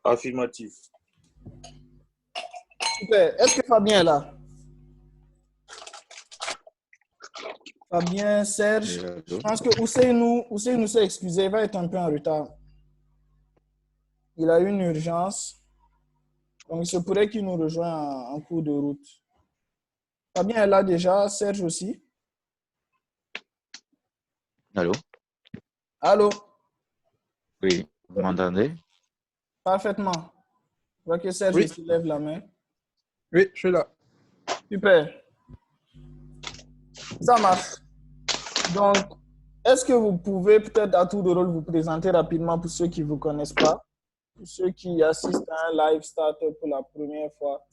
Affirmatif. Super. Est-ce que Fabien est là? Fabien, Serge, je pense que Ousseynou s'est excusé, il va être un peu en retard. Il a eu une urgence, donc il se pourrait qu'il nous rejoigne en cours de route. Fabien est là déjà, Serge aussi. Allô? Allô? Oui, vous m'entendez? Parfaitement. Je vois que Serge Oui. aussi lève la main. Oui, je suis là. Super. Ça marche. Donc, est-ce que vous pouvez peut-être à tour de rôle vous présenter rapidement pour ceux qui ne vous connaissent pas, pour ceux qui assistent à un live startup pour la première fois?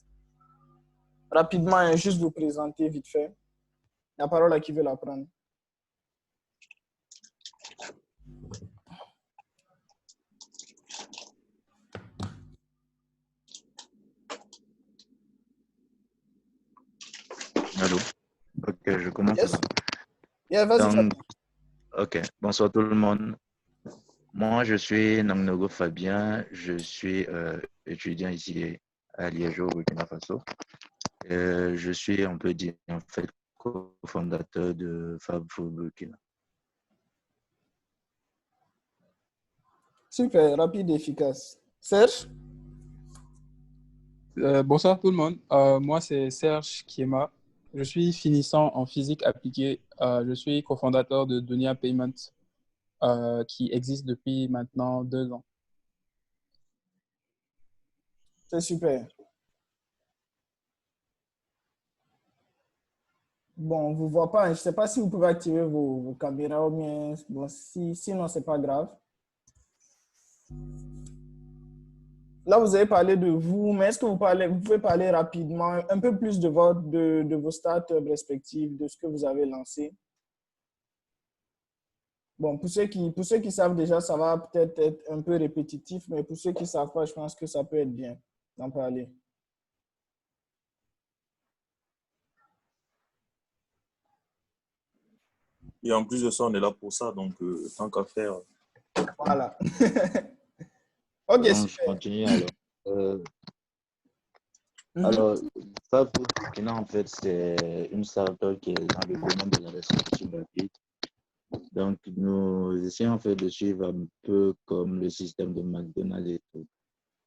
Rapidement, hein, juste vous présenter vite fait. La parole à qui veut la prendre. Allô? Ok, je commence. Yes. Yeah, vas-y. Donc, ok, bonsoir tout le monde. Moi, je suis Nangnogo Fabien. Je suis étudiant ici à Liège, au Burkina Faso. Je suis, on peut dire, en fait, cofondateur de Fab for Burkina. Super, rapide et efficace. Serge? Bonsoir tout le monde. Moi, c'est Serge Kiema. Je suis finissant en physique appliquée. Je suis cofondateur de Dunia Payment qui existe depuis maintenant 2 ans. C'est super. Bon, on ne vous voit pas. Je ne sais pas si vous pouvez activer vos caméras ou bien. Bon, sinon, ce n'est pas grave. Là, vous avez parlé de vous, mais est-ce que vous pouvez parler rapidement un peu plus de vos startups respectives, de ce que vous avez lancé? Bon, pour ceux qui savent déjà, ça va peut-être être un peu répétitif, mais pour ceux qui ne savent pas, je pense que ça peut être bien d'en parler. Et en plus de ça, on est là pour ça, donc tant qu'à faire. Voilà. Ok, Donc, super. je continue alors. Alors, Fab for Burkina, en fait, c'est une startup qui est dans le domaine de la restauration rapide. Donc, nous essayons en fait de suivre un peu comme le système de McDonald's et tout.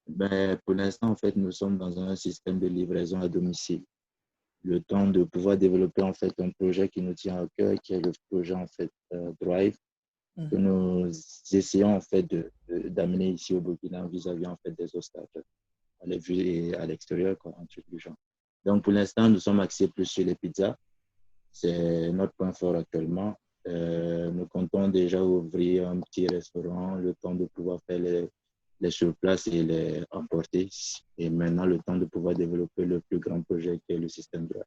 Mais pour l'instant, en fait, nous sommes dans un système de livraison à domicile. Le temps de pouvoir développer en fait un projet qui nous tient à cœur, qui est le projet en fait Drive, que nous essayons en fait d'amener ici au Burkina vis-à-vis en fait des obstacles à la vue et à l'extérieur, quoi, un truc du genre. Donc, pour l'instant, nous sommes axés plus sur les pizzas. C'est notre point fort actuellement. Nous comptons déjà ouvrir un petit restaurant, le temps de pouvoir faire les sur place et les emporter. Et maintenant, le temps de pouvoir développer le plus grand projet qui est le système Drive.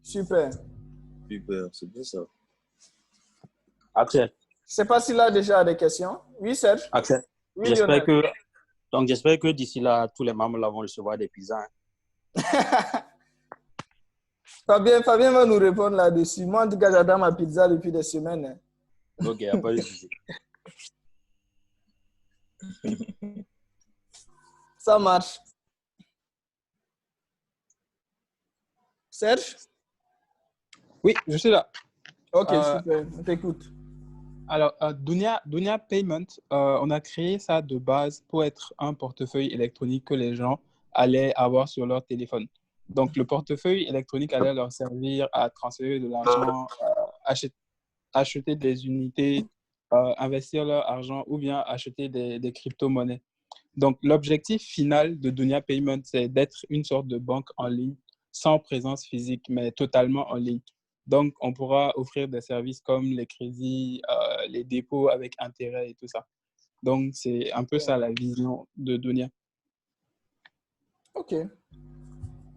Super. Super, c'est bien ça. Axel. Je ne sais pas s'il a déjà des questions. Oui, Serge? Axel. Oui, J'espère Lionel. que d'ici là, tous les membres là vont recevoir des pizzas. Fabien va nous répondre là-dessus. Moi, en tout cas, j'adore ma pizza depuis des semaines. Hein. Ok, il n'y a pas de souci. Ça marche. Serge? Oui, je suis là. Ok, super. On t'écoute. Alors, Dunia Payment, on a créé ça de base pour être un portefeuille électronique que les gens allaient avoir sur leur téléphone. Donc, le portefeuille électronique allait leur servir à transférer de l'argent, acheter des unités, investir leur argent ou bien acheter des crypto-monnaies. Donc, l'objectif final de Dunia Payment, c'est d'être une sorte de banque en ligne sans présence physique, mais totalement en ligne. Donc, on pourra offrir des services comme les crédits, les dépôts avec intérêt et tout ça. Donc, c'est un peu ça la vision de Dunia. Ok.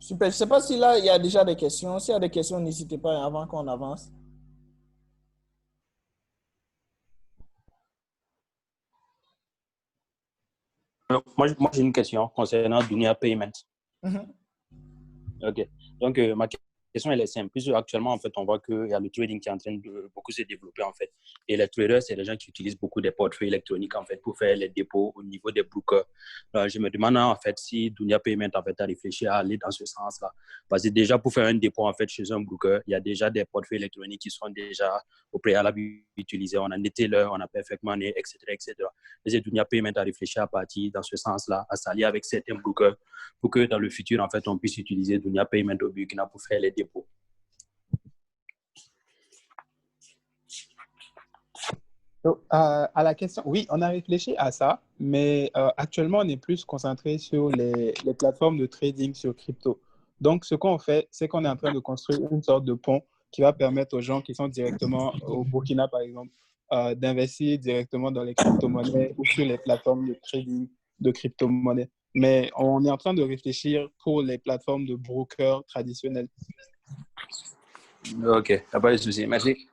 Super. Je ne sais pas si là, il y a déjà des questions. S'il y a des questions, n'hésitez pas avant qu'on avance. Moi, j'ai une question concernant Dunia Payment. Ok. Donc, ma question, elle est simple. Puisque actuellement, en fait, on voit qu'il y a le trading qui est en train de beaucoup se développer, en fait. Et les traders, c'est des gens qui utilisent beaucoup des portefeuilles électroniques, en fait, pour faire les dépôts au niveau des brokers. Je me demande, en fait, si Dunia Payment, en fait, a réfléchi à aller dans ce sens-là. Parce que déjà, pour faire un dépôt, en fait, chez un broker, il y a déjà des portefeuilles électroniques qui sont déjà au préalable utilisés. On a Neteller, on a Perfect Money, etc., etc. Et Dunia Payment a réfléchi à partir dans ce sens-là, à s'allier avec certains brokers pour que dans le futur, en fait, on puisse utiliser Dunia Payment au Burkina pour faire les dépôts. Donc, à la question, oui, on a réfléchi à ça, mais actuellement, on est plus concentré sur les plateformes de trading sur crypto. Donc, ce qu'on fait, c'est qu'on est en train de construire une sorte de pont qui va permettre aux gens qui sont directement au Burkina, par exemple, d'investir directement dans les crypto-monnaies ou sur les plateformes de trading de crypto-monnaies. Mais on est en train de réfléchir pour les plateformes de brokers traditionnels. OK, pas de souci. Merci.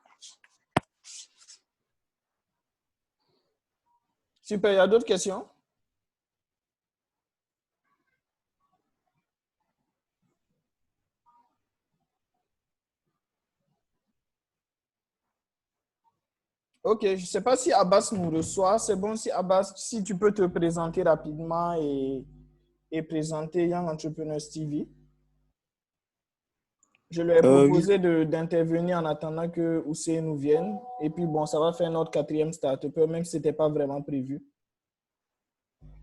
Super, il y a d'autres questions? Ok, je ne sais pas si Abbas nous reçoit. C'est bon si Abbas, si tu peux te présenter rapidement et présenter Young Entrepreneurs TV. Je lui ai proposé d'intervenir en attendant que Oussé nous vienne. Et puis bon, ça va faire notre 4e start-up, même si ce n'était pas vraiment prévu.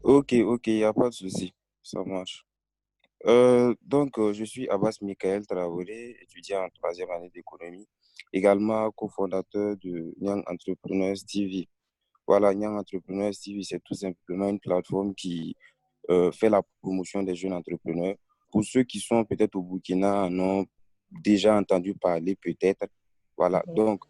Ok, il n'y a pas de souci. Ça marche. Je suis Abbas Michael Traoré, étudiant en 3e année d'économie, également cofondateur de Young Entrepreneurs TV. Voilà, Young Entrepreneurs TV, c'est tout simplement une plateforme qui fait la promotion des jeunes entrepreneurs. Pour ceux qui sont peut-être au Burkina, en ont déjà entendu parler peut-être. Voilà, donc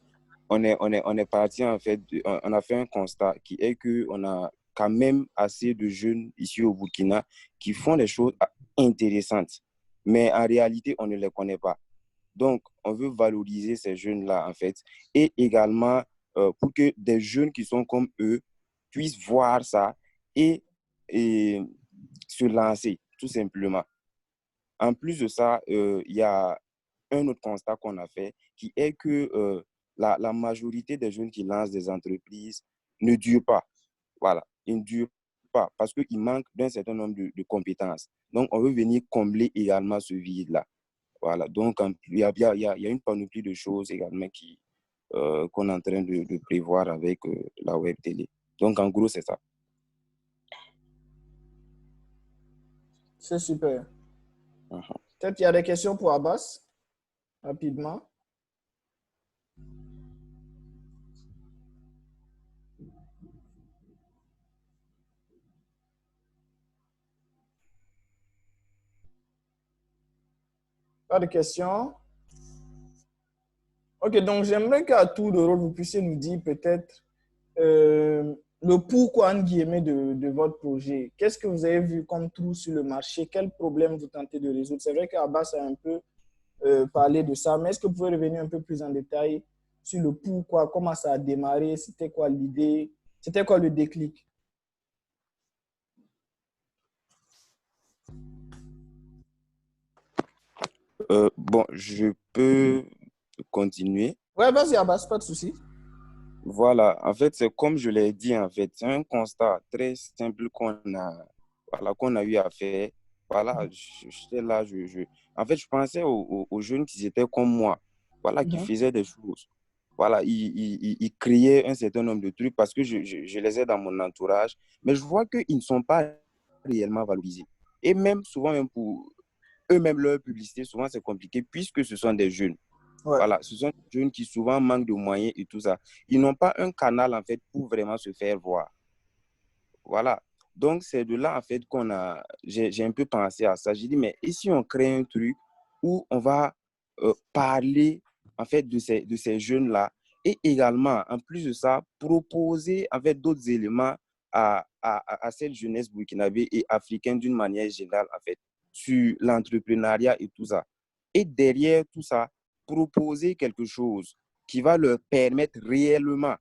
on est parti en fait, on a fait un constat qui est qu'on a quand même assez de jeunes ici au Burkina qui font des choses intéressantes, mais en réalité, on ne les connaît pas. Donc, on veut valoriser ces jeunes-là, en fait, et également pour que des jeunes qui sont comme eux puissent voir ça et se lancer, tout simplement. En plus de ça, il y a un autre constat qu'on a fait qui est que la majorité des jeunes qui lancent des entreprises ne durent pas. Voilà, ils ne durent pas parce qu'ils manquent d'un certain nombre de compétences. Donc, on veut venir combler également ce vide-là. Voilà, donc il y a une panoplie de choses également qu'on est en train de prévoir avec la web télé. Donc, en gros, c'est ça. C'est super. Peut-être qu'il y a des questions pour Abbas, rapidement. Pas de questions? Ok, donc j'aimerais qu'à tour de rôle, vous puissiez nous dire peut-être le pourquoi, en guillemets, de votre projet. Qu'est-ce que vous avez vu comme trou sur le marché? Quel problème vous tentez de résoudre? C'est vrai qu'Abbas a un peu parlé de ça, mais est-ce que vous pouvez revenir un peu plus en détail sur le pourquoi, comment ça a démarré, c'était quoi l'idée, c'était quoi le déclic? Bon, je peux continuer. Ouais, vas-y, Abbas, pas de souci. Voilà, en fait, c'est comme je l'ai dit, en fait, c'est un constat très simple qu'on a eu à faire. Voilà, j'étais là, en fait, je pensais aux jeunes qui étaient comme moi, voilà, qui faisaient des choses. Voilà, ils créaient un certain nombre de trucs parce que je les ai dans mon entourage, mais je vois qu'ils ne sont pas réellement valorisés. Et même souvent, même pour eux-mêmes, leur publicité, souvent, c'est compliqué puisque ce sont des jeunes. Ouais. Voilà, ce sont des jeunes qui souvent manquent de moyens et tout ça. Ils n'ont pas un canal, en fait, pour vraiment se faire voir. Voilà. Donc, c'est de là, en fait, j'ai un peu pensé à ça. J'ai dit, mais et si on crée un truc où on va parler, en fait, de ces jeunes-là et également, en plus de ça, proposer, en fait, d'autres éléments à cette jeunesse burkinabé et africaine d'une manière générale, en fait, sur l'entrepreneuriat et tout ça. Et derrière tout ça, proposer quelque chose qui va leur permettre réellement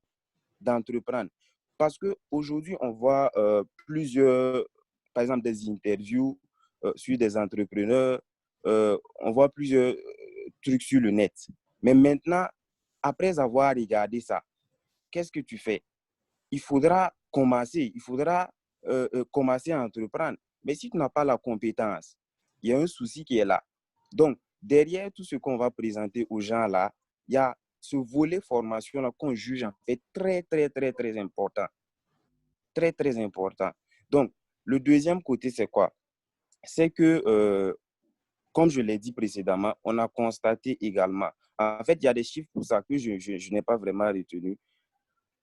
d'entreprendre. Parce qu'aujourd'hui, on voit plusieurs, par exemple, des interviews sur des entrepreneurs. On voit plusieurs trucs sur le net. Mais maintenant, après avoir regardé ça, qu'est-ce que tu fais? Il faudra commencer à entreprendre. Mais si tu n'as pas la compétence, il y a un souci qui est là. Donc, derrière tout ce qu'on va présenter aux gens là, il y a ce volet formation là qu'on juge en fait très, très, très, très important. Très, très important. Donc, le deuxième côté, c'est quoi? C'est que, comme je l'ai dit précédemment, on a constaté également, en fait, il y a des chiffres pour ça que je n'ai pas vraiment retenu,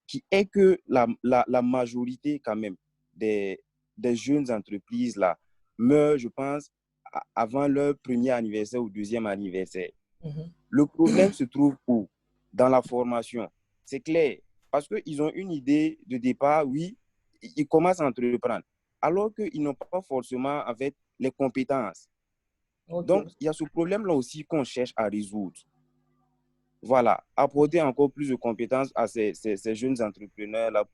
qui est que la majorité quand même des jeunes entreprises là meurent, je pense, avant leur premier anniversaire ou deuxième anniversaire. Le problème se trouve où? Dans la formation. C'est clair. Parce qu'ils ont une idée de départ, oui, ils commencent à entreprendre. Alors qu'ils n'ont pas forcément en fait, les compétences. Ok. Donc, il y a ce problème-là aussi qu'on cherche à résoudre. Voilà, apporter encore plus de compétences à ces jeunes entrepreneurs-là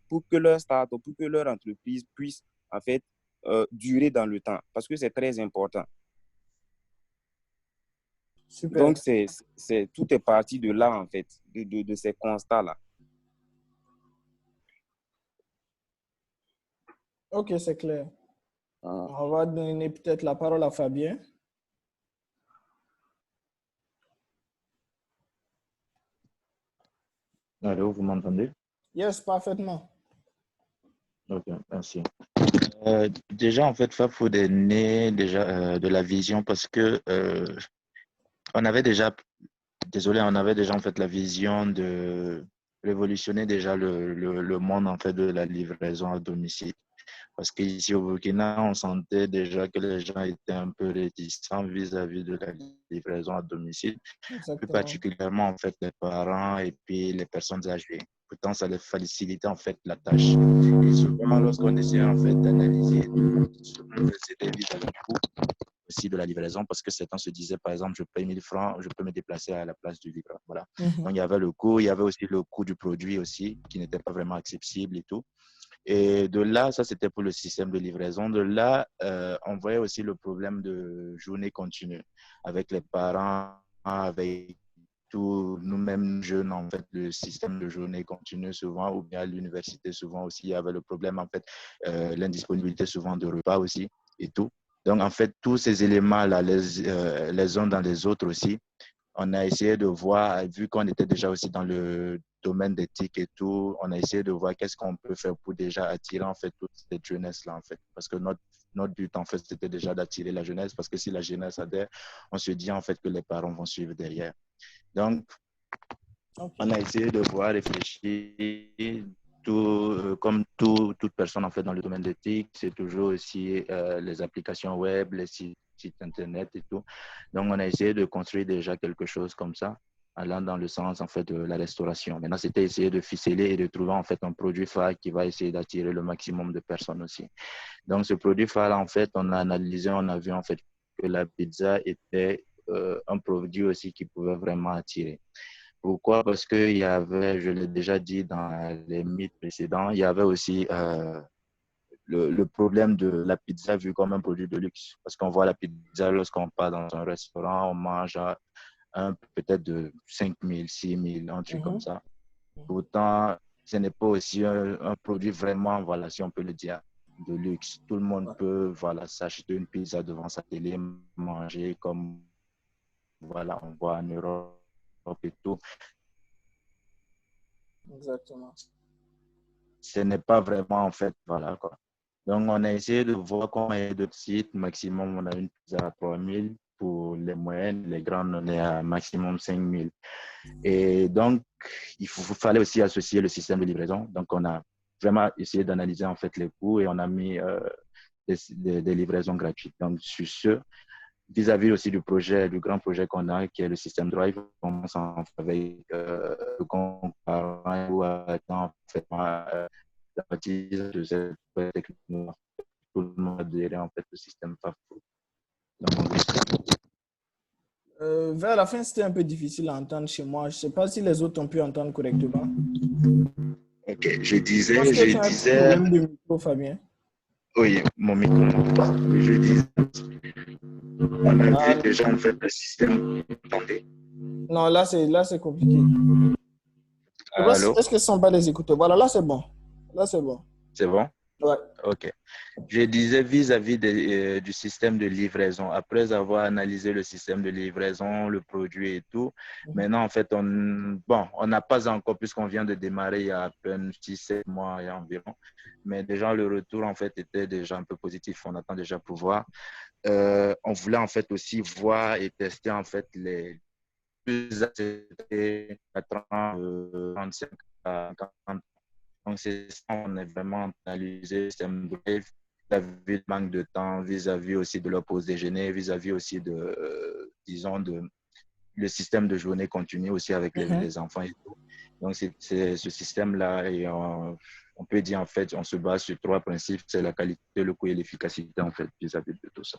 pour que leur start-up, pour que leur entreprise puisse en fait durer dans le temps. Parce que c'est très important. Super. Donc, tout est parti de là, en fait, de ces constats-là. Ok, c'est clair. On va donner peut-être la parole à Fabien. Allô, vous m'entendez? Yes, parfaitement. Ok, merci. Déjà, en fait, il faut donner déjà de la vision parce que on avait déjà en fait la vision de révolutionner déjà le monde en fait de la livraison à domicile. Parce qu'ici au Burkina, on sentait déjà que les gens étaient un peu réticents vis-à-vis de la livraison à domicile, Exactement. plus particulièrement en fait les parents et puis les personnes âgées. Pourtant, ça les facilitait en fait la tâche. Et souvent, lorsqu'on essayait en fait d'analyser, c'était vis-à-vis du coût aussi de la livraison, parce que certains se disaient, par exemple, je paye 1000 francs, je peux me déplacer à la place du livreur. Voilà. Donc, il y avait le coût, il y avait aussi le coût du produit aussi, qui n'était pas vraiment accessible et tout. Et de là, ça, c'était pour le système de livraison. De là, on voyait aussi le problème de journée continue avec les parents, avec tous nous-mêmes jeunes, en fait, le système de journée continue souvent, ou bien à l'université, souvent aussi, il y avait le problème, en fait, l'indisponibilité souvent de repas aussi et tout. Donc, en fait, tous ces éléments-là, les uns dans les autres aussi, on a essayé de voir, vu qu'on était déjà aussi dans le domaine d'éthique et tout, on a essayé de voir qu'est-ce qu'on peut faire pour déjà attirer en fait toute cette jeunesse-là en fait. Parce que notre but en fait, c'était déjà d'attirer la jeunesse parce que si la jeunesse adhère, on se dit en fait que les parents vont suivre derrière. Donc, on a essayé de voir, réfléchir, comme toute personne en fait dans le domaine d'éthique, c'est toujours aussi les applications web, les sites internet et tout. Donc, on a essayé de construire déjà quelque chose comme ça, allant dans le sens en fait de la restauration. Maintenant, c'était essayer de ficeler et de trouver en fait un produit phare qui va essayer d'attirer le maximum de personnes aussi. Donc, ce produit phare, en fait, on a analysé, on a vu en fait que la pizza était un produit aussi qui pouvait vraiment attirer. Pourquoi? Parce qu'il y avait, je l'ai déjà dit dans les mythes précédents, il y avait aussi le problème de la pizza vue comme un produit de luxe. Parce qu'on voit la pizza lorsqu'on part dans un restaurant, on mange à peut-être de 5 000, 6 000, un truc comme ça. Pourtant, ce n'est pas aussi un produit vraiment, voilà, si on peut le dire, de luxe. Tout le monde peut, voilà, s'acheter une pizza devant sa télé, manger comme, voilà, on voit en Europe et tout. Exactement. Ce n'est pas vraiment, en fait, voilà, quoi. Donc, on a essayé de voir comment il y a d'autres sites. Maximum, on a une pizza à 3 000. Pour les moyennes, les grandes, on est à maximum 5 000. Et donc, il fallait aussi associer le système de livraison. Donc, on a vraiment essayé d'analyser, en fait, les coûts et on a mis des livraisons gratuites. Donc, sur ce, vis-à-vis aussi du grand projet qu'on a, qui est le système Drive, on commence avec le comparant ou en fait, la partie de cette technologie. Tout le monde a adhéré en fait au système FAFO. Vers la fin, c'était un peu difficile à entendre chez moi. Je ne sais pas si les autres ont pu entendre correctement. Ok, je disais. Tu as un problème de micro, Fabien. Oui, mon micro. Je disais. On a vu déjà en fait le système. Attendez. Non, là, c'est compliqué. Allô? Est-ce que ce ne sont pas les écouteurs? Voilà, là, c'est bon. Là, c'est bon. C'est bon? Ouais. OK. Je disais vis-à-vis du système de livraison. Après avoir analysé le système de livraison, le produit et tout, maintenant, en fait, on n'a pas encore, puisqu'on vient de démarrer il y a à peine 6-7 mois et environ, mais déjà, le retour, en fait, était déjà un peu positif. On attend déjà pouvoir. On voulait, en fait, aussi voir et tester, en fait, les plus acceptés à 30, 35 à 40. Donc, c'est ça, on est vraiment analysé le système Brave vis-à-vis du manque de temps, vis-à-vis aussi de leur pause déjeuner, vis-à-vis aussi de, disons, le système de journée continue aussi avec les enfants et tout. Donc, c'est ce système-là et on peut dire, en fait, on se base sur 3 principes, c'est la qualité, le coût et l'efficacité, en fait, vis-à-vis de tout ça.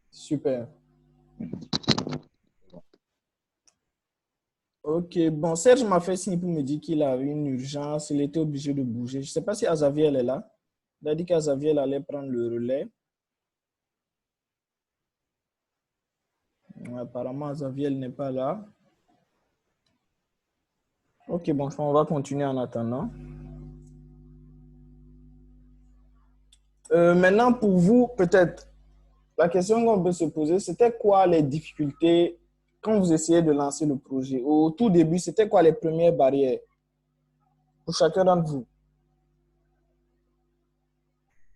Super. Ok, bon, Serge m'a fait signe pour me dire qu'il a eu une urgence, il était obligé de bouger. Je ne sais pas si Azaviel est là. Il a dit qu'Azaviel allait prendre le relais. Apparemment, Azaviel n'est pas là. Ok, bon, on va continuer en attendant. Maintenant, pour vous, peut-être, la question qu'on peut se poser, c'était quoi les difficultés quand vous essayez de lancer le projet? Au tout début, c'était quoi les premières barrières pour chacun d'entre vous?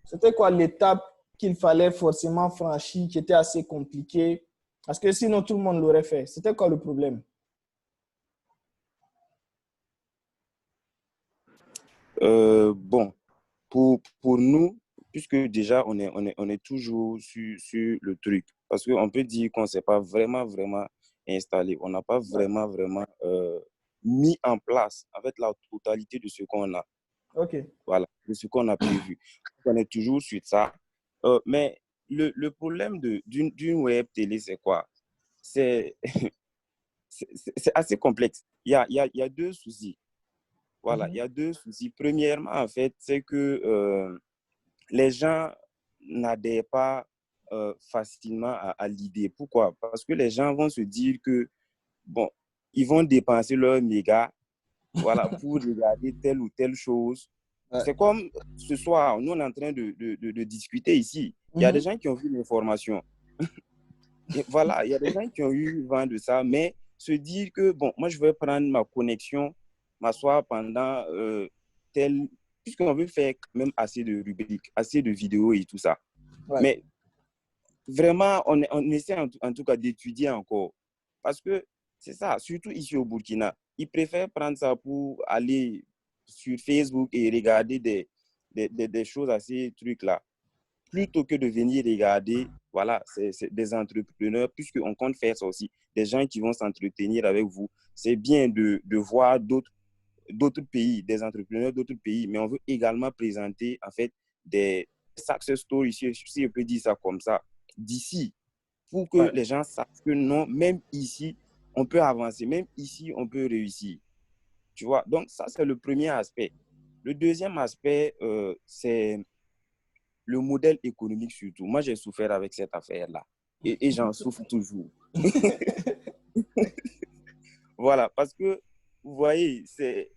C'était quoi l'étape qu'il fallait forcément franchir, qui était assez compliquée? Parce que sinon, tout le monde l'aurait fait. C'était quoi le problème? Bon, pour nous, puisque déjà on est toujours sur le truc, parce qu'on peut dire qu'on ne s'est pas vraiment installé, on n'a pas vraiment mis en place en fait la totalité de ce qu'on a. Ok. Voilà, de ce qu'on a prévu. On est toujours sur ça. Mais le problème d'une web télé, c'est quoi? C'est c'est assez complexe. Il y a deux soucis. Voilà, il y a deux soucis. Premièrement, en fait, c'est que les gens n'adhèrent pas facilement à l'idée. Pourquoi? Parce que les gens vont se dire que, bon, ils vont dépenser leur méga, voilà, pour regarder telle ou telle chose. Ouais. C'est comme ce soir, nous, on est en train de discuter ici. Il y a des gens qui ont vu l'information. Et voilà, il y a des gens qui ont eu vent de ça, mais se dire que, bon, moi, je vais prendre ma connexion, m'asseoir pendant tel... Puisqu'on veut faire quand même assez de rubriques, assez de vidéos et tout ça. Ouais. Mais vraiment, on essaie en tout cas d'étudier encore. Parce que c'est ça, surtout ici au Burkina, ils préfèrent prendre ça pour aller sur Facebook et regarder des choses à ces trucs-là, plutôt que de venir regarder, voilà, c'est des entrepreneurs, puisqu'on compte faire ça aussi, des gens qui vont s'entretenir avec vous. C'est bien de voir d'autres pays, des entrepreneurs d'autres pays, mais on veut également présenter, en fait, des success stories, si je peux dire ça comme ça, d'ici, pour que les gens sachent que non, même ici, on peut avancer, même ici, on peut réussir. Tu vois, donc ça, c'est le premier aspect. Le deuxième aspect, c'est le modèle économique surtout. Moi, j'ai souffert avec cette affaire-là et j'en souffre toujours. Voilà, parce que, vous voyez, c'est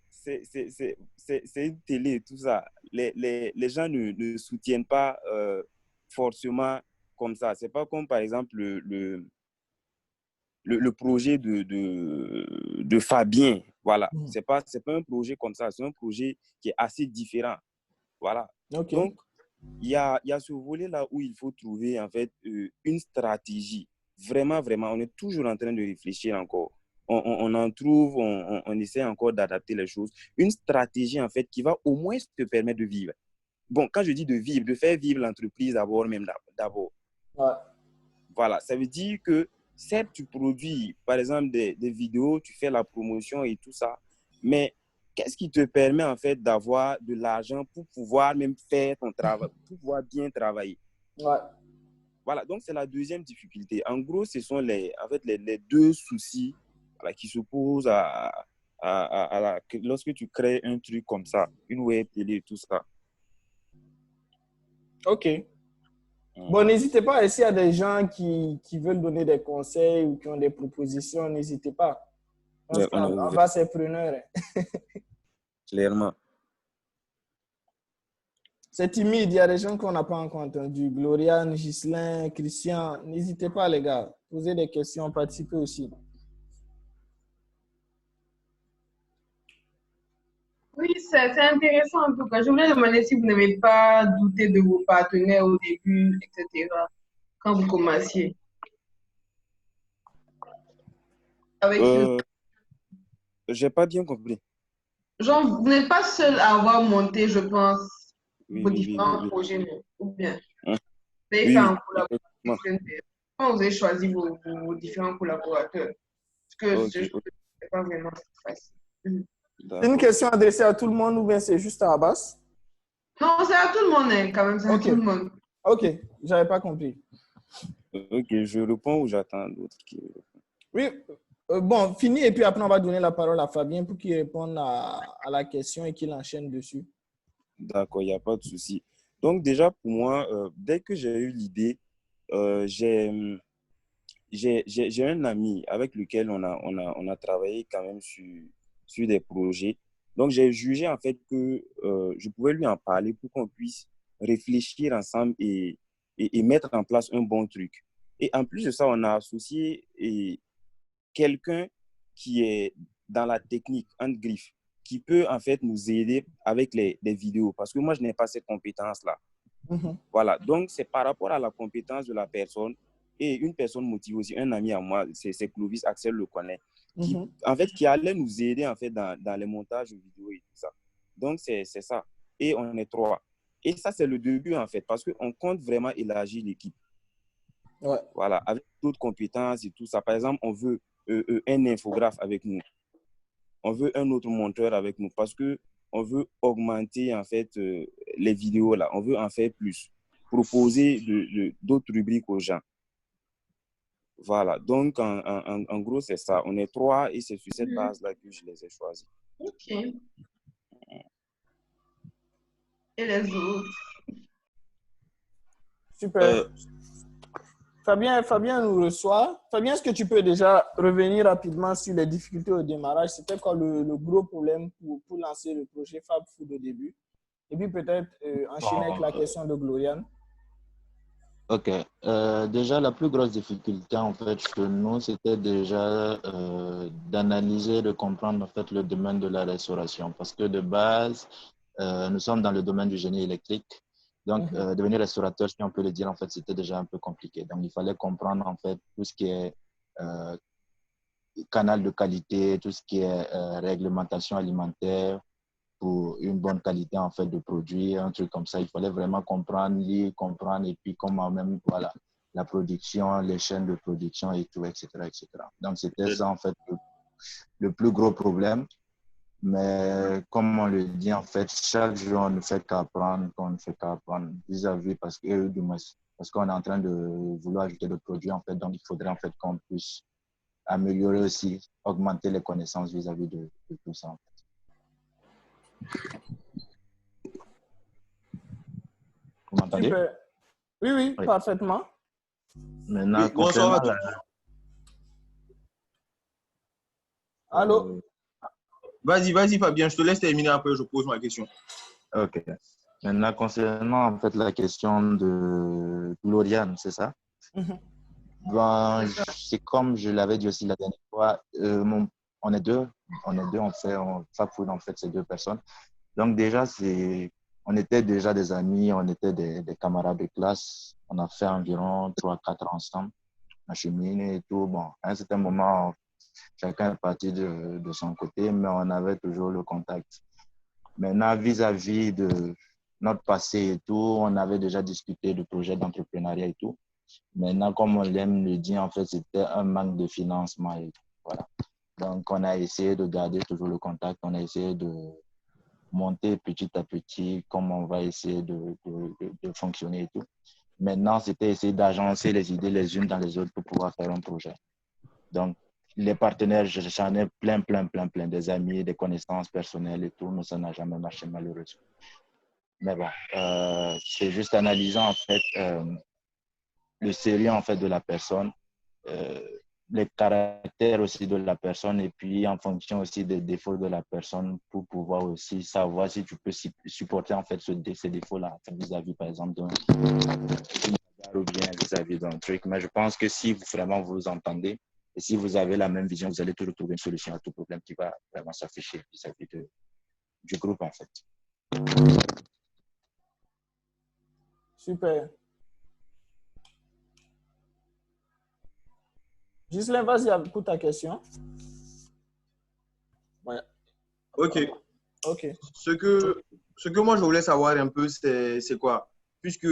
une télé, tout ça. Les gens ne soutiennent pas forcément comme ça. C'est pas comme, par exemple, le projet de Fabien. Voilà, c'est pas un projet comme ça. C'est un projet qui est assez différent. Voilà. Okay. Donc, il y a ce volet-là où il faut trouver, en fait, une stratégie. Vraiment, on est toujours en train de réfléchir encore. On en trouve, on essaie encore d'adapter les choses. Une stratégie, en fait, qui va au moins te permettre de vivre. Bon, quand je dis de vivre, de faire vivre l'entreprise d'abord, même d'abord. Ouais. Voilà, ça veut dire que, certes, tu produis, par exemple, des vidéos, tu fais la promotion et tout ça, mais qu'est-ce qui te permet, en fait, d'avoir de l'argent pour pouvoir même faire ton travail, pour pouvoir bien travailler? Ouais. Voilà, donc c'est la deuxième difficulté. En gros, ce sont les deux soucis qui se posent lorsque tu crées un truc comme ça, une web télé, tout ça. OK. Bon, n'hésitez pas, s'il y a des gens qui veulent donner des conseils ou qui ont des propositions, n'hésitez pas. Ouais, on est On ouvert, va ser preneurs. clairement. C'est timide, il y a des gens qu'on n'a pas encore entendus. Gloriane, Ghislain, Christian, n'hésitez pas, les gars. Posez des questions, participez aussi. Oui, c'est intéressant en tout cas. Je voulais demander si vous n'avez pas douté de vos partenaires au début, etc., quand vous commenciez. Avec Euh, j'ai pas bien compris. genre, vous n'êtes pas seul à avoir monté, je pense, Oui, vos oui, oui, oui, différents oui. projets, non? Ou bien, Hein? vous avez Oui, fait oui, en collaboration effectivement. avec certaines personnes. Comment vous avez choisi vos différents collaborateurs? Parce que Ok, je trouve ok, que c'est pas vraiment facile. Mhm. C'est une d'accord. question adressée à tout le monde ou bien c'est juste à Abbas? Non, c'est à tout le monde, hein, quand même, c'est à Ok, tout le monde. ok, j'avais pas compris. Ok, je réponds ou j'attends d'autres qui... Oui, bon, fini et puis après on va donner la parole à Fabien pour qu'il réponde à la question et qu'il enchaîne dessus. D'accord, il n'y a pas de souci. Donc déjà, pour moi, dès que j'ai eu l'idée, euh, j'ai, j'ai un ami avec lequel on a travaillé quand même sur des projets. Donc, j'ai jugé en fait que je pouvais lui en parler pour qu'on puisse réfléchir ensemble et mettre en place un bon truc. Et en plus de ça, on a associé quelqu'un qui est dans la technique, en griffe, qui peut en fait nous aider avec les vidéos. Parce que moi, je n'ai pas cette compétence-là. Mhm, Voilà, donc c'est par rapport à la compétence de la personne et une personne motivée aussi, un ami à moi, c'est Clovis, Axel le connaît, qui, mhm. en fait, qui allait nous aider en fait dans les montages vidéo et tout ça. Donc c'est ça. Et on est trois. Et ça, c'est le début en fait, parce qu'on compte vraiment élargir l'équipe. Ouais. Voilà, avec d'autres compétences et tout ça. Par exemple, on veut un infographe avec nous. On veut un autre monteur avec nous parce que on veut augmenter en fait les vidéos là. On veut en faire plus. Proposer d'autres rubriques aux gens. Voilà. Donc, en gros, c'est ça. On est trois et c'est sur cette Mhm. base-là que je les ai choisis. Ok. Et les autres? Super. Fabien nous reçoit. Fabien, est-ce que tu peux déjà revenir rapidement sur les difficultés au démarrage? C'était quoi le gros problème pour lancer le projet Fab Food au début? Et puis peut-être enchaîner avec la question de Gloriane. Ok. Déjà, la plus grosse difficulté, en fait, chez nous, c'était déjà d'analyser, de comprendre, en fait, le domaine de la restauration. Parce que de base, nous sommes dans le domaine du génie électrique. Donc, devenir restaurateur, si on peut le dire, en fait, c'était déjà un peu compliqué. Donc, il fallait comprendre, en fait, tout ce qui est euh, canal de qualité, tout ce qui est réglementation alimentaire pour une bonne qualité, en fait, de produit, un truc comme ça. Il fallait vraiment comprendre, lire, comprendre, et puis comment même, voilà, la production, les chaînes de production et tout, etc., etc. Donc, c'était ça, en fait, le plus gros problème. Mais comme on le dit, en fait, chaque jour, on ne fait qu'apprendre, on ne fait qu'apprendre vis-à-vis parce qu'on est en train de vouloir ajouter des produits, en fait. Donc, il faudrait, en fait, qu'on puisse améliorer aussi, augmenter les connaissances vis-à-vis de tout ça, en fait. Vous m'entendez? Super. Oui, oui, Oui. parfaitement. Maintenant, Oui, bonsoir. Allô? Vas-y, Fabien, je te laisse terminer après, je pose ma question. OK. Maintenant, concernant en fait la question de Gloriane, c'est ça? Ben, c'est comme je l'avais dit aussi la dernière fois, on est deux, on Fab Food en fait, c'est deux personnes. Donc déjà, on était déjà des amis, on était des camarades de classe. On a fait environ 3-4 ans ensemble, on a cheminé et tout. Bon, à un certain moment, chacun est parti de son côté, mais on avait toujours le contact. Maintenant, vis-à-vis de notre passé et tout, on avait déjà discuté de projets d'entrepreneuriat et tout. Maintenant, comme on l'aime le dire, en fait, c'était un manque de financement. Et voilà. Donc, on a essayé de garder toujours le contact. On a essayé de monter petit à petit comme on va essayer de fonctionner et tout. Maintenant, c'était essayer d'agencer les idées les unes dans les autres pour pouvoir faire un projet. Donc, les partenaires, j'en ai plein, des amis, des connaissances personnelles et tout, mais ça n'a jamais marché malheureusement. Mais bon, c'est juste analysant en fait le sérieux en fait de la personne, les caractères aussi de la personne et puis en fonction aussi des défauts de la personne pour pouvoir aussi savoir si tu peux supporter en fait ces défauts-là vis-à-vis par exemple d'un ou bien vis-à-vis d'un truc. Mais je pense que si vraiment vous vous entendez et si vous avez la même vision, vous allez toujours trouver une solution à tout problème qui va vraiment s'afficher vis-à-vis du groupe en fait. Super. Ghislain, vas-y pour ta question. Ouais. Ok. Ok. Ce que moi je voulais savoir un peu, c'est quoi? Puisque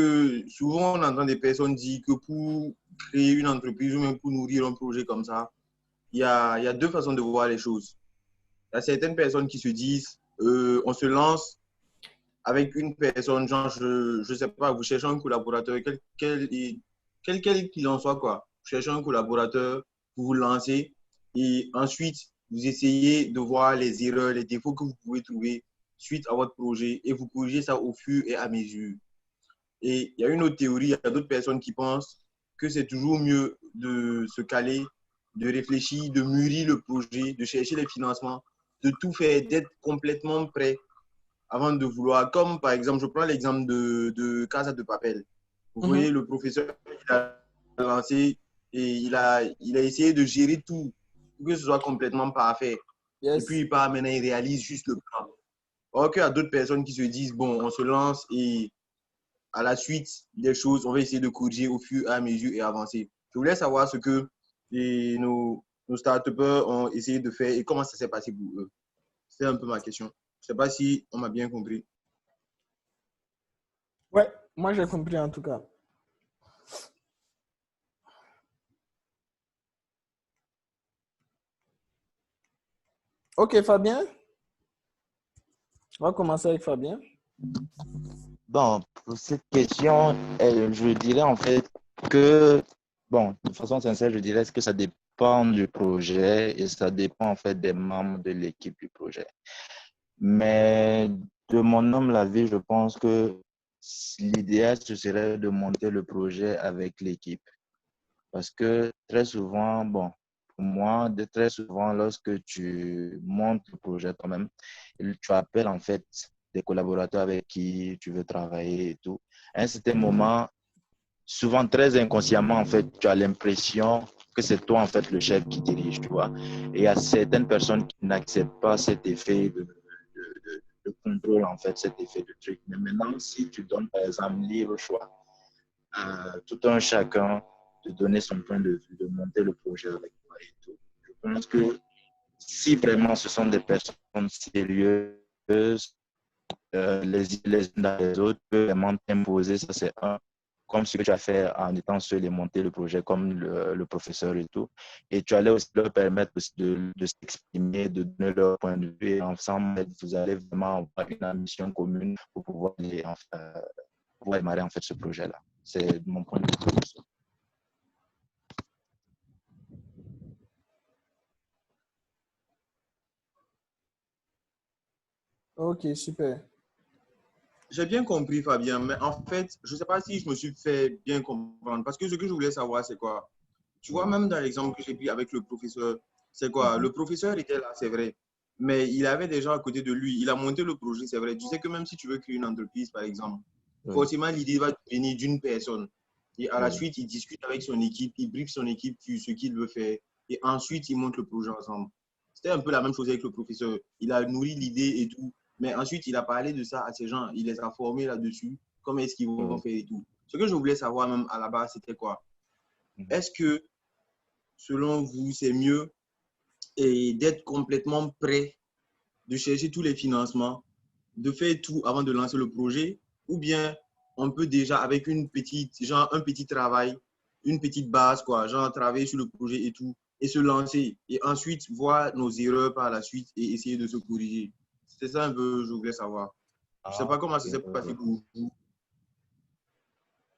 souvent on entend des personnes dire que pour créer une entreprise ou même pour nourrir un projet comme ça, il y a deux façons de voir les choses. Il y a certaines personnes qui se disent on se lance avec une personne, genre, je sais pas, vous cherchez un collaborateur, quel qu'il en soit, quoi. Vous cherchez un collaborateur, vous vous lancez et ensuite, vous essayez de voir les erreurs, les défauts que vous pouvez trouver suite à votre projet et vous corrigez ça au fur et à mesure. Et il y a une autre théorie, il y a d'autres personnes qui pensent que c'est toujours mieux de se caler, de réfléchir, de mûrir le projet, de chercher les financements, de tout faire, d'être complètement prêt avant de vouloir. Comme par exemple, je prends l'exemple de Casa de Papel. Vous voyez, le professeur, il a lancé et il a essayé de gérer tout pour que ce soit complètement parfait. Yes. Et puis, il part maintenant, il réalise juste le plan. Or qu'il y a d'autres personnes qui se disent, bon, on se lance et à la suite des choses, on va essayer de corriger au fur et à mesure et avancer. Je voulais savoir ce que nos start-upers ont essayé de faire et comment ça s'est passé pour eux. C'est un peu ma question. Je ne sais pas si on m'a bien compris. Ouais, moi j'ai compris en tout cas. Ok, Fabien. On va commencer avec Fabien. Bon, pour cette question, je dirais en fait que, bon, de façon sincère, je dirais que ça dépend du projet et ça dépend en fait des membres de l'équipe du projet. Mais de mon humble avis, je pense que l'idéal, ce serait de monter le projet avec l'équipe. Parce que très souvent, bon, pour moi, très souvent, lorsque tu montes le projet toi-même, tu appelles en fait des collaborateurs avec qui tu veux travailler et tout. À un certain moment, souvent très inconsciemment, en fait, tu as l'impression que c'est toi, en fait, le chef qui dirige, tu vois. Et il y a certaines personnes qui n'acceptent pas cet effet de contrôle, en fait, cet effet de truc. Mais maintenant, si tu donnes, par exemple, libre choix à tout un chacun de donner son point de vue, de monter le projet avec toi et tout, je pense que si vraiment ce sont des personnes sérieuses, les unes dans les autres, peuvent vraiment t'imposer, ça c'est un, comme ce que tu as fait en étant seul et monter le projet comme le professeur et tout. Et tu allais aussi leur permettre aussi de s'exprimer, de donner leur point de vue. Et ensemble, vous allez vraiment avoir une ambition commune pour pouvoir, pouvoir démarrer en fait ce projet-là. C'est mon point de vue. Ok, super. J'ai bien compris, Fabien, mais en fait, je ne sais pas si je me suis fait bien comprendre. Parce que ce que je voulais savoir, c'est quoi? Tu vois, même dans l'exemple que j'ai pris avec le professeur, c'est quoi? Le professeur était là, c'est vrai. Mais il avait des gens à côté de lui. Il a monté le projet, c'est vrai. Tu sais que même si tu veux créer une entreprise, par exemple, forcément, l'idée va venir d'une personne. Et à la suite, il discute avec son équipe, il briefe son équipe sur ce qu'il veut faire. Et ensuite, ils montent le projet ensemble. C'était un peu la même chose avec le professeur. Il a nourri l'idée et tout. Mais ensuite, il a parlé de ça à ces gens. Il les a formés là-dessus. Comment est-ce qu'ils vont faire et tout. Ce que je voulais savoir même à la base, c'était quoi? Est-ce que, selon vous, c'est mieux d'être complètement prêt, de chercher tous les financements, de faire tout avant de lancer le projet? Ou bien on peut déjà, avec un petit travail, une petite base, quoi, genre travailler sur le projet et tout, et se lancer, et ensuite voir nos erreurs par la suite et essayer de se corriger. C'est ça un peu, je voulais savoir. Je ne sais pas comment ça s'est passé pour vous.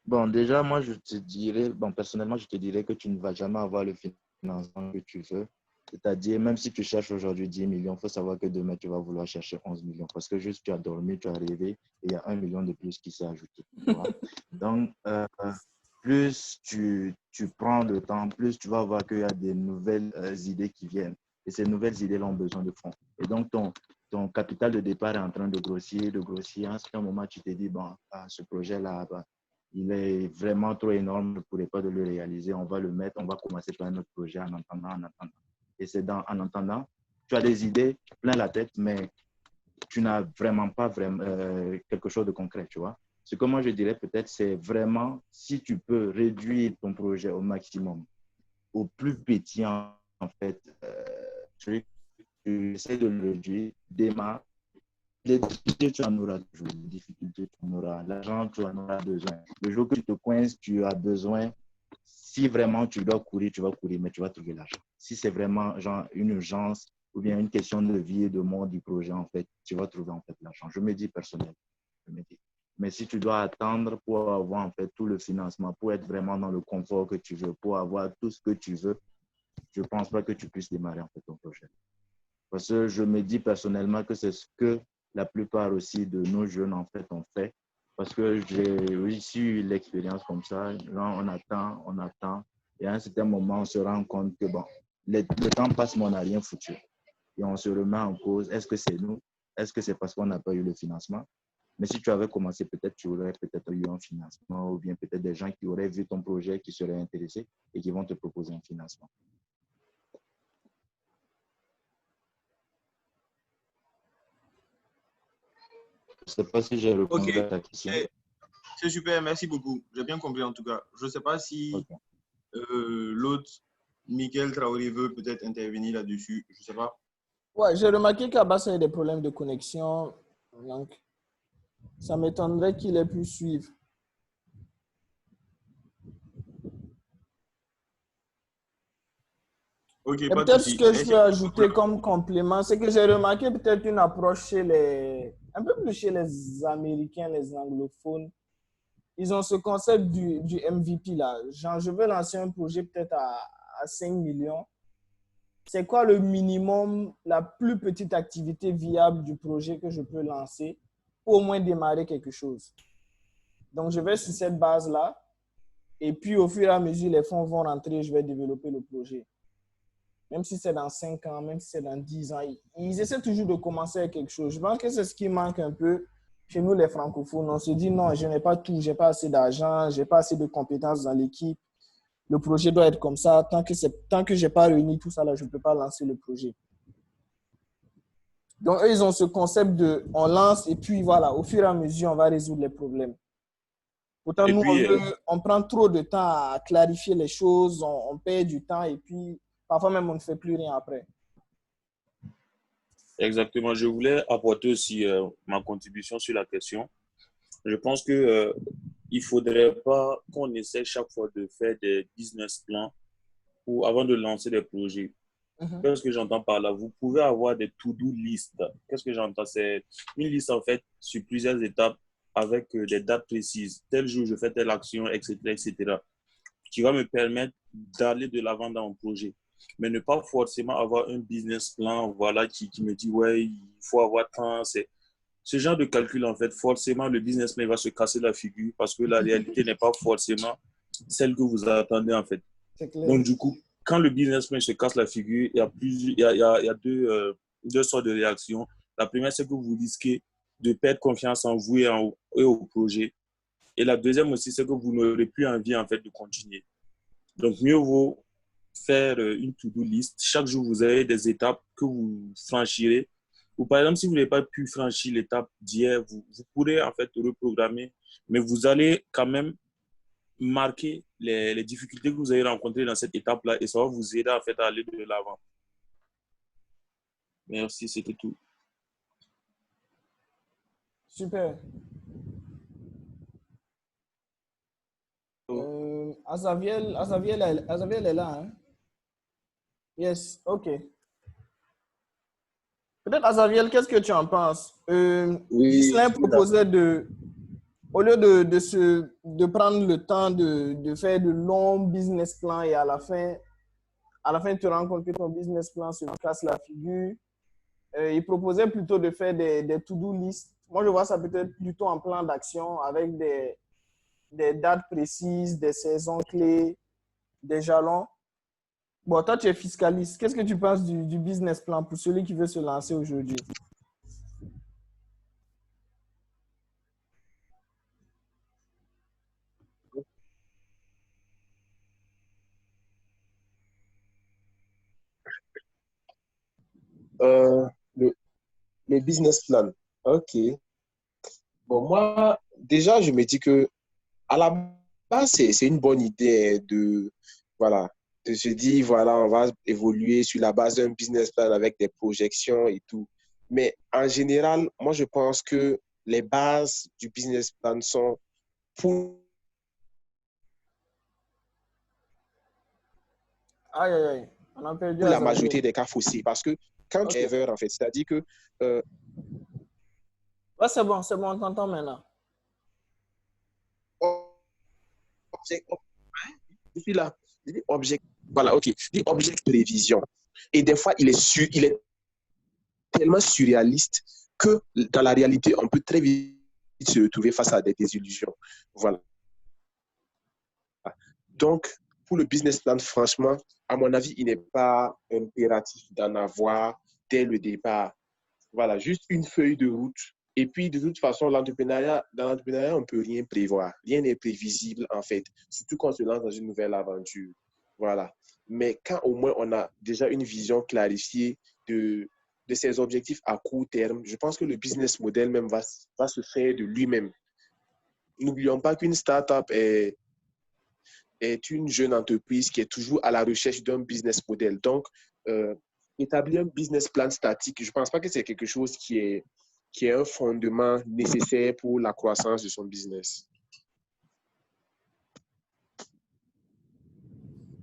Bon, déjà, moi, je te dirais, bon, personnellement, je te dirais que tu ne vas jamais avoir le financement que tu veux. C'est-à-dire, même si tu cherches aujourd'hui 10 millions, il faut savoir que demain, tu vas vouloir chercher 11 millions parce que juste tu as dormi, tu as rêvé et il y a 1 million de plus qui s'est ajouté. Tu vois? Donc, plus tu prends le temps, plus tu vas voir qu'il y a des nouvelles idées qui viennent. Et ces nouvelles idées ont besoin de fonds. Et donc, ton capital de départ est en train de grossir, de grossir. À un certain moment, tu te dis, bon, ce projet-là, il est vraiment trop énorme, je ne pourrais pas de le réaliser. On va le mettre, on va commencer par un autre projet en attendant, en attendant. Et c'est en attendant, tu as des idées plein la tête, mais tu n'as vraiment pas quelque chose de concret, tu vois. Ce que moi, je dirais peut-être, c'est vraiment, si tu peux réduire ton projet au maximum, au plus petit, en fait, tu essaies de le réduire, démarre. Les difficultés, tu en auras toujours. Les difficultés, tu en auras. L'argent, tu en auras besoin. Le jour que tu te coinces, tu as besoin. Si vraiment tu dois courir, tu vas courir, mais tu vas trouver l'argent. Si c'est vraiment genre une urgence ou bien une question de vie et de mort du projet, en fait, tu vas trouver en fait l'argent. Je me dis personnel. Je me dis. Mais si tu dois attendre pour avoir en fait tout le financement, pour être vraiment dans le confort que tu veux, pour avoir tout ce que tu veux, je ne pense pas que tu puisses démarrer en fait ton projet. Parce que je me dis personnellement que c'est ce que la plupart aussi de nos jeunes en fait ont fait. Parce que j'ai aussi eu l'expérience comme ça. Là, on attend. Et à un certain moment, on se rend compte que bon, le temps passe, mais on n'a rien foutu. Et on se remet en cause. Est-ce que c'est nous? Est-ce que c'est parce qu'on n'a pas eu le financement? Mais si tu avais commencé, peut-être tu aurais peut-être eu un financement ou bien peut-être des gens qui auraient vu ton projet, qui seraient intéressés et qui vont te proposer un financement. Je ne sais pas si j'ai répondu à ta question. C'est super, merci beaucoup. J'ai bien compris en tout cas. Je ne sais pas si l'autre, Michael Traoré, veut peut-être intervenir là-dessus. Je ne sais pas. Ouais, j'ai remarqué qu'Abbas a des problèmes de connexion. Donc, ça m'étonnerait qu'il ait pu suivre. Okay, peut-être ce que je peux ajouter comme complément, c'est que j'ai remarqué peut-être une approche chez un peu plus chez les Américains, les anglophones. Ils ont ce concept du MVP là. Genre, je veux lancer un projet peut-être à 5 millions. C'est quoi le minimum, la plus petite activité viable du projet que je peux lancer pour au moins démarrer quelque chose? Donc, je vais sur cette base-là. Et puis, au fur et à mesure, les fonds vont rentrer, je vais développer le projet. Même si c'est dans 5 ans, même si c'est dans 10 ans, ils essaient toujours de commencer avec quelque chose. Je pense que c'est ce qui manque un peu chez nous, les francophones. On se dit non, je n'ai pas tout, je n'ai pas assez d'argent, je n'ai pas assez de compétences dans l'équipe. Le projet doit être comme ça. Tant que je n'ai pas réuni tout ça, là, je ne peux pas lancer le projet. Donc, eux, ils ont ce concept de on lance et puis voilà, au fur et à mesure, on va résoudre les problèmes. Pourtant, nous, on prend trop de temps à clarifier les choses, on perd du temps et puis parfois même, on ne fait plus rien après. Exactement. Je voulais apporter aussi ma contribution sur la question. Je pense que il ne faudrait pas qu'on essaie chaque fois de faire des business plans ou avant de lancer des projets. Qu'est-ce que j'entends par là? Vous pouvez avoir des to-do list. Qu'est-ce que j'entends? C'est une liste en fait sur plusieurs étapes avec des dates précises. Tel jour, je fais telle action, etc., etc., qui va me permettre d'aller de l'avant dans mon projet. Mais ne pas forcément avoir un business plan voilà, qui me dit, ouais, il faut avoir tant. Ce genre de calcul, en fait, forcément, le business plan va se casser la figure parce que la réalité n'est pas forcément celle que vous attendez, en fait. Donc, du coup, quand le business plan se casse la figure, il y a deux sortes de réactions. La première, c'est que vous risquez de perdre confiance en vous et au projet. Et la deuxième aussi, c'est que vous n'aurez plus envie, en fait, de continuer. Donc, mieux vaut faire une to-do list. Chaque jour, vous avez des étapes que vous franchirez. Ou par exemple, si vous n'avez pas pu franchir l'étape d'hier, vous pourrez en fait reprogrammer, mais vous allez quand même marquer les difficultés que vous avez rencontrées dans cette étape-là et ça va vous aider en fait à aller de l'avant. Merci, c'était tout. Super. Azaviel est là. Hein? Yes, ok. Peut-être, Azaviel, qu'est-ce que tu en penses? Ghislain proposait au lieu de prendre le temps de faire de longs business plans et à la fin, tu te rends compte que ton business plan se casse la figure. Il proposait plutôt de faire des to-do list. Moi, je vois ça peut-être plutôt en plan d'action avec des des dates précises, des saisons clés, des jalons. Bon, toi, tu es fiscaliste. Qu'est-ce que tu penses du business plan pour celui qui veut se lancer aujourd'hui? Euh, le, le business plan. OK. Bon, moi, déjà, je me dis que à la base, c'est une bonne idée voilà, de se dire, voilà, on va évoluer sur la base d'un business plan avec des projections et tout. Mais en général, moi, je pense que les bases du business plan sont pour Aïe, aïe, aïe. On a perdu la Azazel. majorité des cas faussés. Parce que quand tu es en fait, c'est-à-dire que Ouais, c'est bon, on t'entend maintenant. je suis là. Voilà, OK. Je dis object de révision. Et des fois, il est tellement surréaliste que dans la réalité, on peut très vite se retrouver face à des désillusions. Voilà. Donc, pour le business plan, franchement, à mon avis, il n'est pas impératif d'en avoir dès le départ. Voilà, juste une feuille de route. Et puis, de toute façon, dans l'entrepreneuriat, on ne peut rien prévoir. Rien n'est prévisible, en fait. Surtout quand on se lance dans une nouvelle aventure. Voilà. Mais quand au moins on a déjà une vision clarifiée de ses objectifs à court terme, je pense que le business model même va se faire de lui-même. N'oublions pas qu'une start-up est une jeune entreprise qui est toujours à la recherche d'un business model. Donc, établir un business plan statique, je ne pense pas que c'est quelque chose qui est un fondement nécessaire pour la croissance de son business.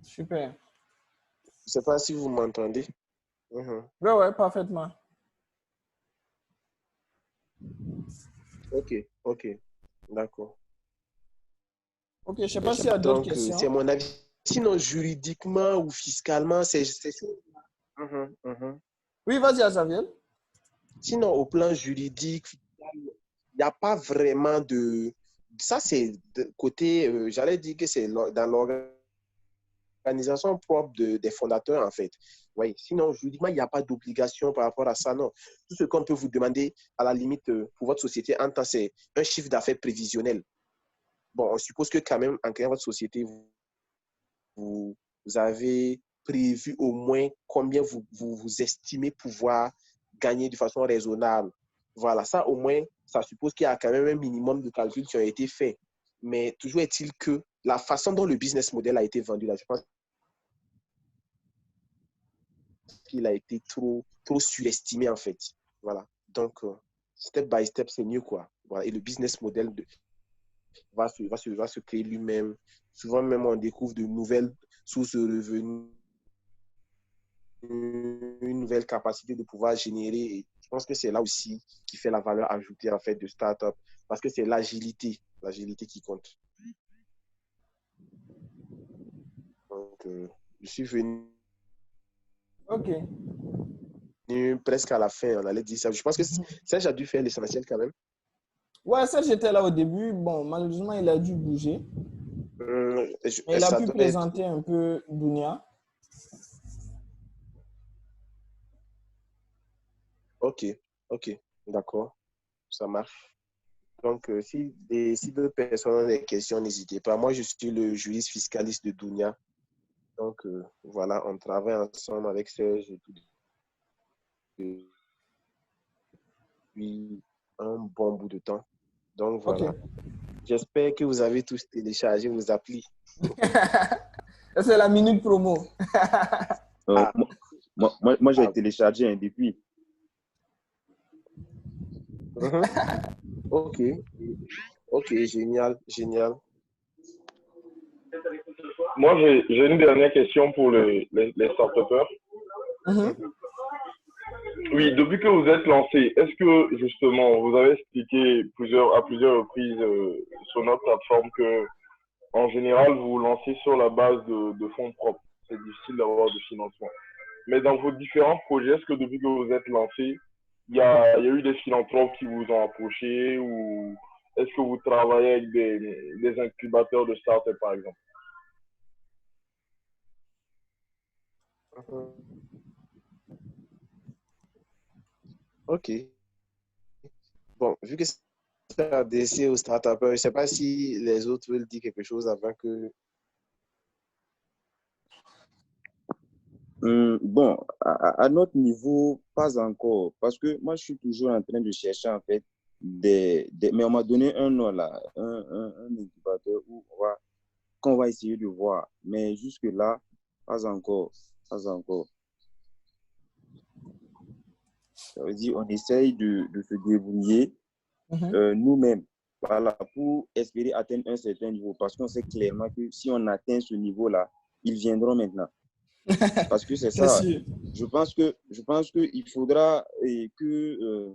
Super. Je ne sais pas si vous m'entendez. Ouais, parfaitement. OK. D'accord. OK, je ne sais pas s'il y a d'autres questions. C'est mon avis. Sinon, juridiquement ou fiscalement, c'est Oui, vas-y, Azaviel. Sinon, au plan juridique, il n'y a pas vraiment de... Ça, c'est côté... j'allais dire que c'est dans l'organisation propre des fondateurs, en fait. Oui. Sinon, juridiquement, il n'y a pas d'obligation par rapport à ça, non. Tout ce qu'on peut vous demander, à la limite, pour votre société, en temps, c'est un chiffre d'affaires prévisionnel. Bon, on suppose que quand même, en créant votre société, vous avez prévu au moins combien vous estimez pouvoir gagner de façon raisonnable. Voilà, ça au moins, ça suppose qu'il y a quand même un minimum de calculs qui ont été faits. Mais toujours est-il que la façon dont le business model a été vendu, là, je pense qu'il a été trop surestimé en fait. Voilà. Donc, step by step, c'est mieux quoi. Voilà. Et le business model va se créer lui-même. Souvent même, on découvre de nouvelles sources de revenus, une nouvelle capacité de pouvoir générer. Et je pense que c'est là aussi qui fait la valeur ajoutée en fait de start-up. Parce que c'est l'agilité qui compte. Donc, je suis venu presque à la fin. On allait dire ça. Je pense que Serge a dû faire l'essentiel quand même. Ouais, Serge était là au début. Bon, malheureusement, il a dû bouger. Il a pu présenter un peu Dunia. OK, d'accord, ça marche. Donc, si d'autres personnes ont des questions, n'hésitez pas. Moi, je suis le juriste fiscaliste de Dunia. Donc, voilà, on travaille ensemble avec Serge depuis un bon bout de temps. Donc, voilà. Okay. J'espère que vous avez tous téléchargé vos applis. C'est la minute promo. Moi j'ai téléchargé un depuis. OK, génial. Moi, j'ai une dernière question pour les start-upers. Oui, depuis que vous êtes lancé, est-ce que justement, vous avez expliqué à plusieurs reprises sur notre plateforme que en général, vous vous lancez sur la base de fonds propres. C'est difficile d'avoir de financement. Mais dans vos différents projets, est-ce que depuis que vous êtes lancé, il y a eu des philanthropes qui vous ont approché ou est-ce que vous travaillez avec des incubateurs de start-up, par exemple? Ok. Bon, vu que c'est adressé aux startups, je ne sais pas si les autres veulent dire quelque chose avant que. Bon, à notre niveau, pas encore. Parce que moi, je suis toujours en train de chercher, en fait, mais on m'a donné un nom là, un incubateur qu'on va essayer de voir. Mais jusque-là, pas encore. Pas encore. Ça veut dire on essaye de se débrouiller nous-mêmes. Voilà, pour espérer atteindre un certain niveau. Parce qu'on sait clairement que si on atteint ce niveau-là, ils viendront maintenant. Parce que c'est ça. Je pense qu'il faudra que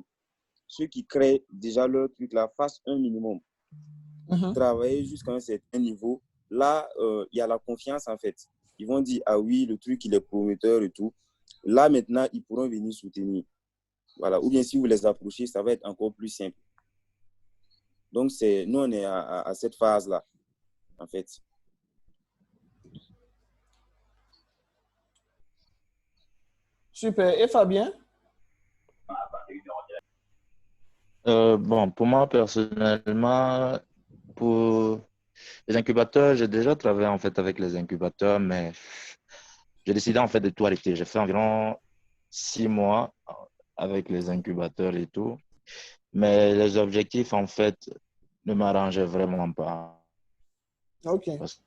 ceux qui créent déjà leur truc là fassent un minimum. Travailler jusqu'à un certain niveau. Là, il y a la confiance en fait. Ils vont dire, ah oui, le truc, il est prometteur et tout. Là, maintenant, ils pourront venir soutenir. Voilà. Ou bien si vous les approchez, ça va être encore plus simple. Donc, nous, on est à cette phase-là, en fait. Super. Et Fabien? Bon, pour moi, personnellement, pour les incubateurs, j'ai déjà travaillé en fait avec les incubateurs, mais j'ai décidé en fait de tout arrêter. J'ai fait environ 6 mois avec les incubateurs et tout, mais les objectifs en fait ne m'arrangeaient vraiment pas. Ok. Parce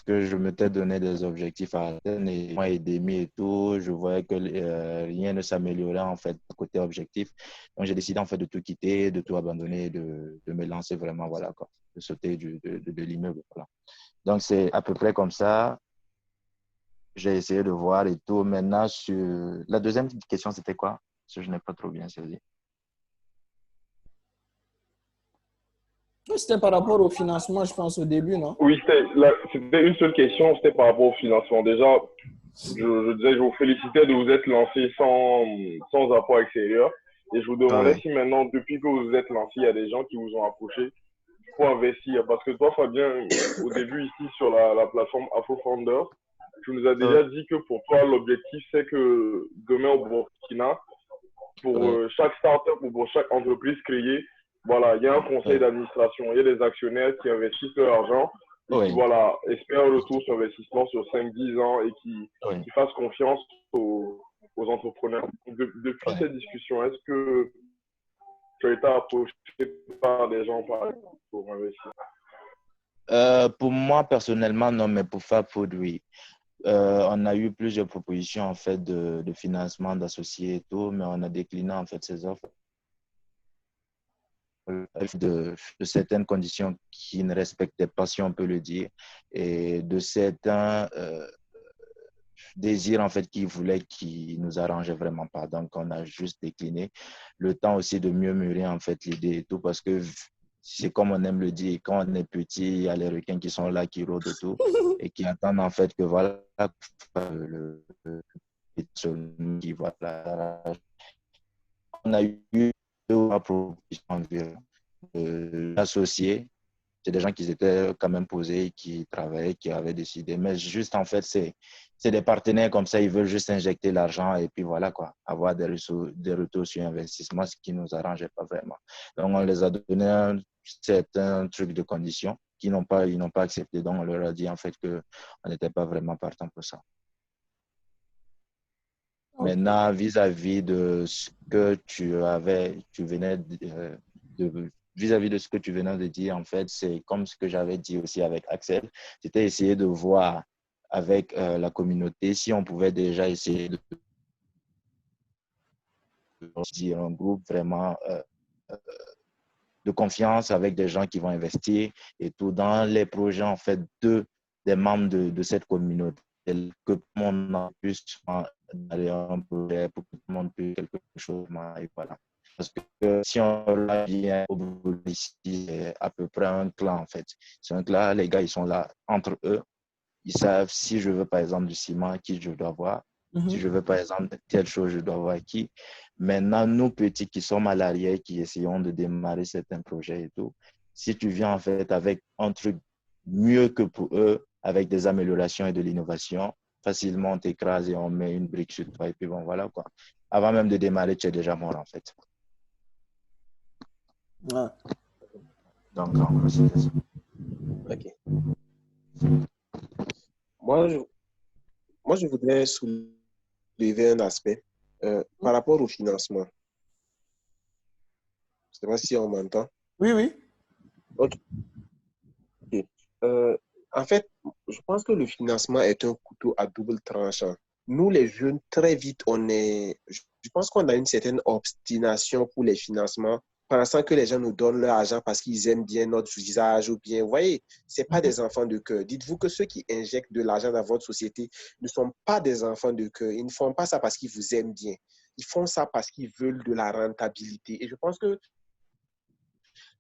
que je m'étais donné des objectifs à atteindre et mois et demi et tout, je voyais que rien ne s'améliorait en fait côté objectif. Donc j'ai décidé en fait de tout quitter, de tout abandonner, de me lancer vraiment, voilà quoi, de sauter de l'immeuble. Voilà. Donc c'est à peu près comme ça. J'ai essayé de voir et tout. Maintenant, sur la deuxième question, c'était quoi? Parce que je n'ai pas trop bien saisi. C'était par rapport au financement, je pense, au début, non? Oui, c'était une seule question, c'était par rapport au financement. Déjà, je disais, je vous félicitais de vous être lancé sans apport extérieur. Et je vous demandais si maintenant, depuis que vous vous êtes lancé, il y a des gens qui vous ont approché pour investir. Parce que toi, Fabien, au début, ici, sur la plateforme AfroFounder, tu nous as déjà dit que pour toi, l'objectif, c'est que demain au Burkina, pour chaque startup ou pour chaque entreprise créée, voilà, il y a un conseil d'administration, il y a des actionnaires qui investissent leur argent et qui, voilà, espèrent un retour sur investissement sur 5-10 ans et qui fassent confiance aux entrepreneurs. Depuis cette discussion, est-ce que tu as été approché par des gens, par exemple, pour investir? Pour moi, personnellement, non, mais pour Fab Food, oui. On a eu plusieurs propositions en fait de financement d'associés et tout, mais on a décliné en fait ces offres de certaines conditions qui ne respectaient pas, si on peut le dire, et de certains désirs en fait qui nous arrangeaient vraiment pas. Donc on a juste décliné. Le temps aussi de mieux mûrir en fait l'idée et tout, parce que c'est comme on aime le dire, quand on est petit, il y a les requins qui sont là, qui rôdent et tout, et qui attendent en fait que voilà, qui voilà. On a eu 2 propositions environ associés. C'est des gens qui étaient quand même posés, qui travaillaient, qui avaient décidé. Mais juste en fait, c'est des partenaires comme ça, ils veulent juste injecter l'argent et puis voilà quoi, avoir des retours sur investissement, ce qui ne nous arrangeait pas vraiment. Donc on les a donné un certain truc de conditions qu'ils n'ont pas accepté. Donc on leur a dit en fait qu'on n'était pas vraiment partant pour ça. Maintenant, vis-à-vis de ce que vis-à-vis de ce que tu venais de dire, en fait, c'est comme ce que j'avais dit aussi avec Axel, c'était essayer de voir avec la communauté si on pouvait déjà essayer de dire un groupe vraiment de confiance avec des gens qui vont investir et tout dans les projets en fait des membres de cette communauté, que tout le monde puisse aller un projet, pour que tout le monde puisse quelque chose et voilà. Parce que si on revient au bout ici, c'est à peu près un clan en fait. C'est un clan, les gars ils sont là entre eux, ils savent si je veux par exemple du ciment, qui je dois voir. Si je veux, par exemple, telle chose, je dois voir qui. Maintenant, nous petits qui sommes à l'arrière, qui essayons de démarrer certains projets et tout, si tu viens en fait avec un truc mieux que pour eux, avec des améliorations et de l'innovation, facilement on t'écrase et on met une brique sur toi et puis bon, voilà quoi. Avant même de démarrer, tu es déjà mort en fait. Ouais. Donc, en gros, c'est ça. Ok. Moi, je voudrais soulever un aspect par rapport au financement. Je ne sais pas si on m'entend. Oui, oui. Ok. En fait, je pense que le financement est un couteau à double tranchant. Nous, les jeunes, très vite, je pense qu'on a une certaine obstination pour les financements, pensant que les gens nous donnent leur argent parce qu'ils aiment bien notre visage ou bien, vous voyez, ce n'est pas des enfants de cœur. Dites-vous que ceux qui injectent de l'argent dans votre société ne sont pas des enfants de cœur. Ils ne font pas ça parce qu'ils vous aiment bien. Ils font ça parce qu'ils veulent de la rentabilité. Et je pense que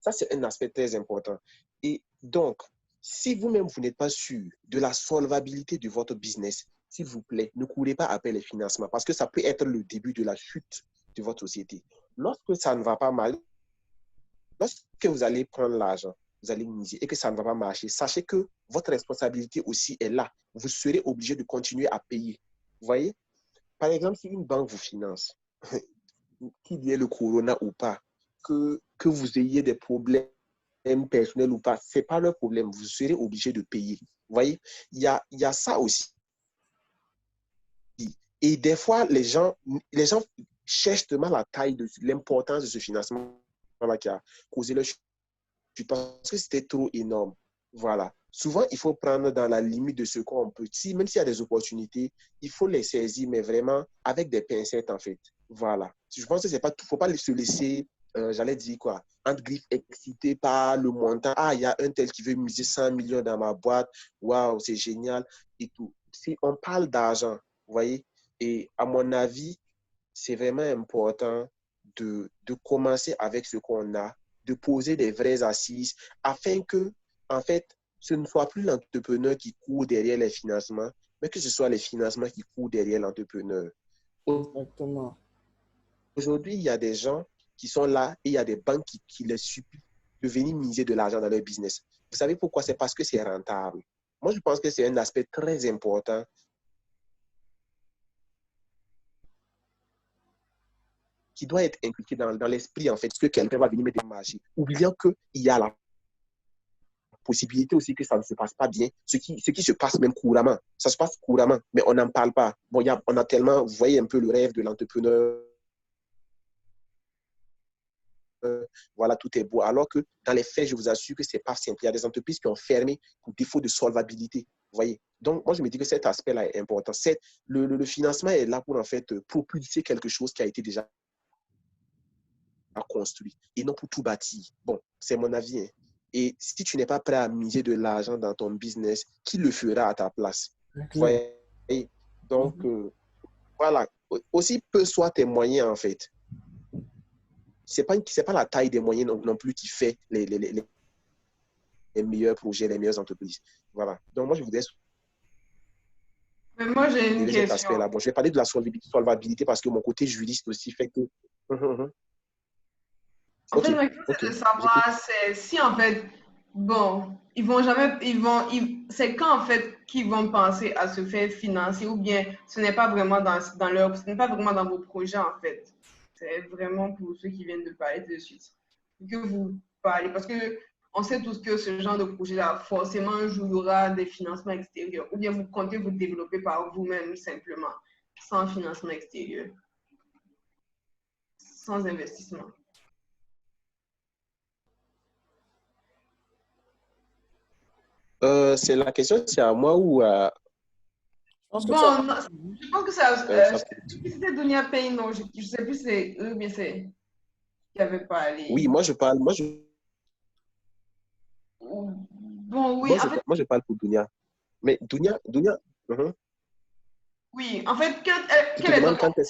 ça, c'est un aspect très important. Et donc, si vous-même, vous n'êtes pas sûr de la solvabilité de votre business, s'il vous plaît, ne courez pas après les financements parce que ça peut être le début de la chute de votre société. Lorsque ça ne va pas mal, lorsque vous allez prendre l'argent, vous allez miser et que ça ne va pas marcher, sachez que votre responsabilité aussi est là. Vous serez obligé de continuer à payer. Vous voyez? Par exemple, si une banque vous finance, qu'il y ait le corona ou pas, que vous ayez des problèmes personnels ou pas, ce n'est pas leur problème. Vous serez obligé de payer. Vous voyez, il y a ça aussi. Et des fois, les gens cherchent tellement la taille de l'importance de ce financement-là qui a causé leur chute parce que c'était trop énorme. Voilà. Souvent, il faut prendre dans la limite de ce qu'on peut. Même s'il y a des opportunités, il faut les saisir, mais vraiment avec des pincettes, en fait. Voilà. Je pense que c'est pas tout. Il ne faut pas se laisser, j'allais dire quoi, entre griffes, excité par le montant. Ah, il y a un tel qui veut miser 100 millions dans ma boîte. Waouh, c'est génial et tout. Si on parle d'argent, vous voyez, et à mon avis, c'est vraiment important de commencer avec ce qu'on a, de poser des vraies assises afin que, en fait, ce ne soit plus l'entrepreneur qui court derrière les financements, mais que ce soit les financements qui courent derrière l'entrepreneur. Exactement. Aujourd'hui, il y a des gens qui sont là et il y a des banques qui les supplient de venir miser de l'argent dans leur business. Vous savez pourquoi? C'est parce que c'est rentable. Moi, je pense que c'est un aspect très important qui doit être impliqué dans l'esprit, en fait, que quelqu'un va venir mettre des marchés. Oubliant qu'il y a la possibilité aussi que ça ne se passe pas bien, ce qui se passe même couramment. Ça se passe couramment, mais on n'en parle pas. Bon, on a tellement, vous voyez un peu le rêve de l'entrepreneur, voilà, tout est beau. Alors que dans les faits, je vous assure que ce n'est pas simple. Il y a des entreprises qui ont fermé pour défaut de solvabilité. Vous voyez? Donc, moi, je me dis que cet aspect-là est important. Le financement est là pour, en fait, propulser quelque chose qui a été déjà construit et non pour tout bâtir. Bon, c'est mon avis. Hein. Et si tu n'es pas prêt à miser de l'argent dans ton business, qui le fera à ta place? Voyez? Donc, voilà. Aussi peu soient tes moyens, en fait. Ce n'est pas la taille des moyens non plus qui fait les meilleurs projets, les meilleures entreprises. Voilà. Donc, moi, je voudrais Mais moi, j'ai une cet question. aspect-là. Bon, je vais parler de la solvabilité parce que mon côté juriste aussi fait que... En fait, ma question, c'est de savoir si, en fait, bon, c'est quand, en fait, qu'ils vont penser à se faire financer ou bien ce n'est pas vraiment ce n'est pas vraiment dans vos projets, en fait. C'est vraiment pour ceux qui viennent de parler de suite. Que vous parlez, parce que on sait tous que ce genre de projet-là, forcément, un jour, il y aura des financements extérieurs ou bien vous comptez vous développer par vous-même, simplement, sans financement extérieur, sans investissement. C'est la question, c'est à moi ou à... Je pense que ça c'était Dunia Pay, non, je ne sais plus c'est eux, mais c'est qui avait parlé. Oui, moi je parle, Bon, oui, moi je parle pour Dunia. Mais Dunia, oui, en fait, quel est ton conseil?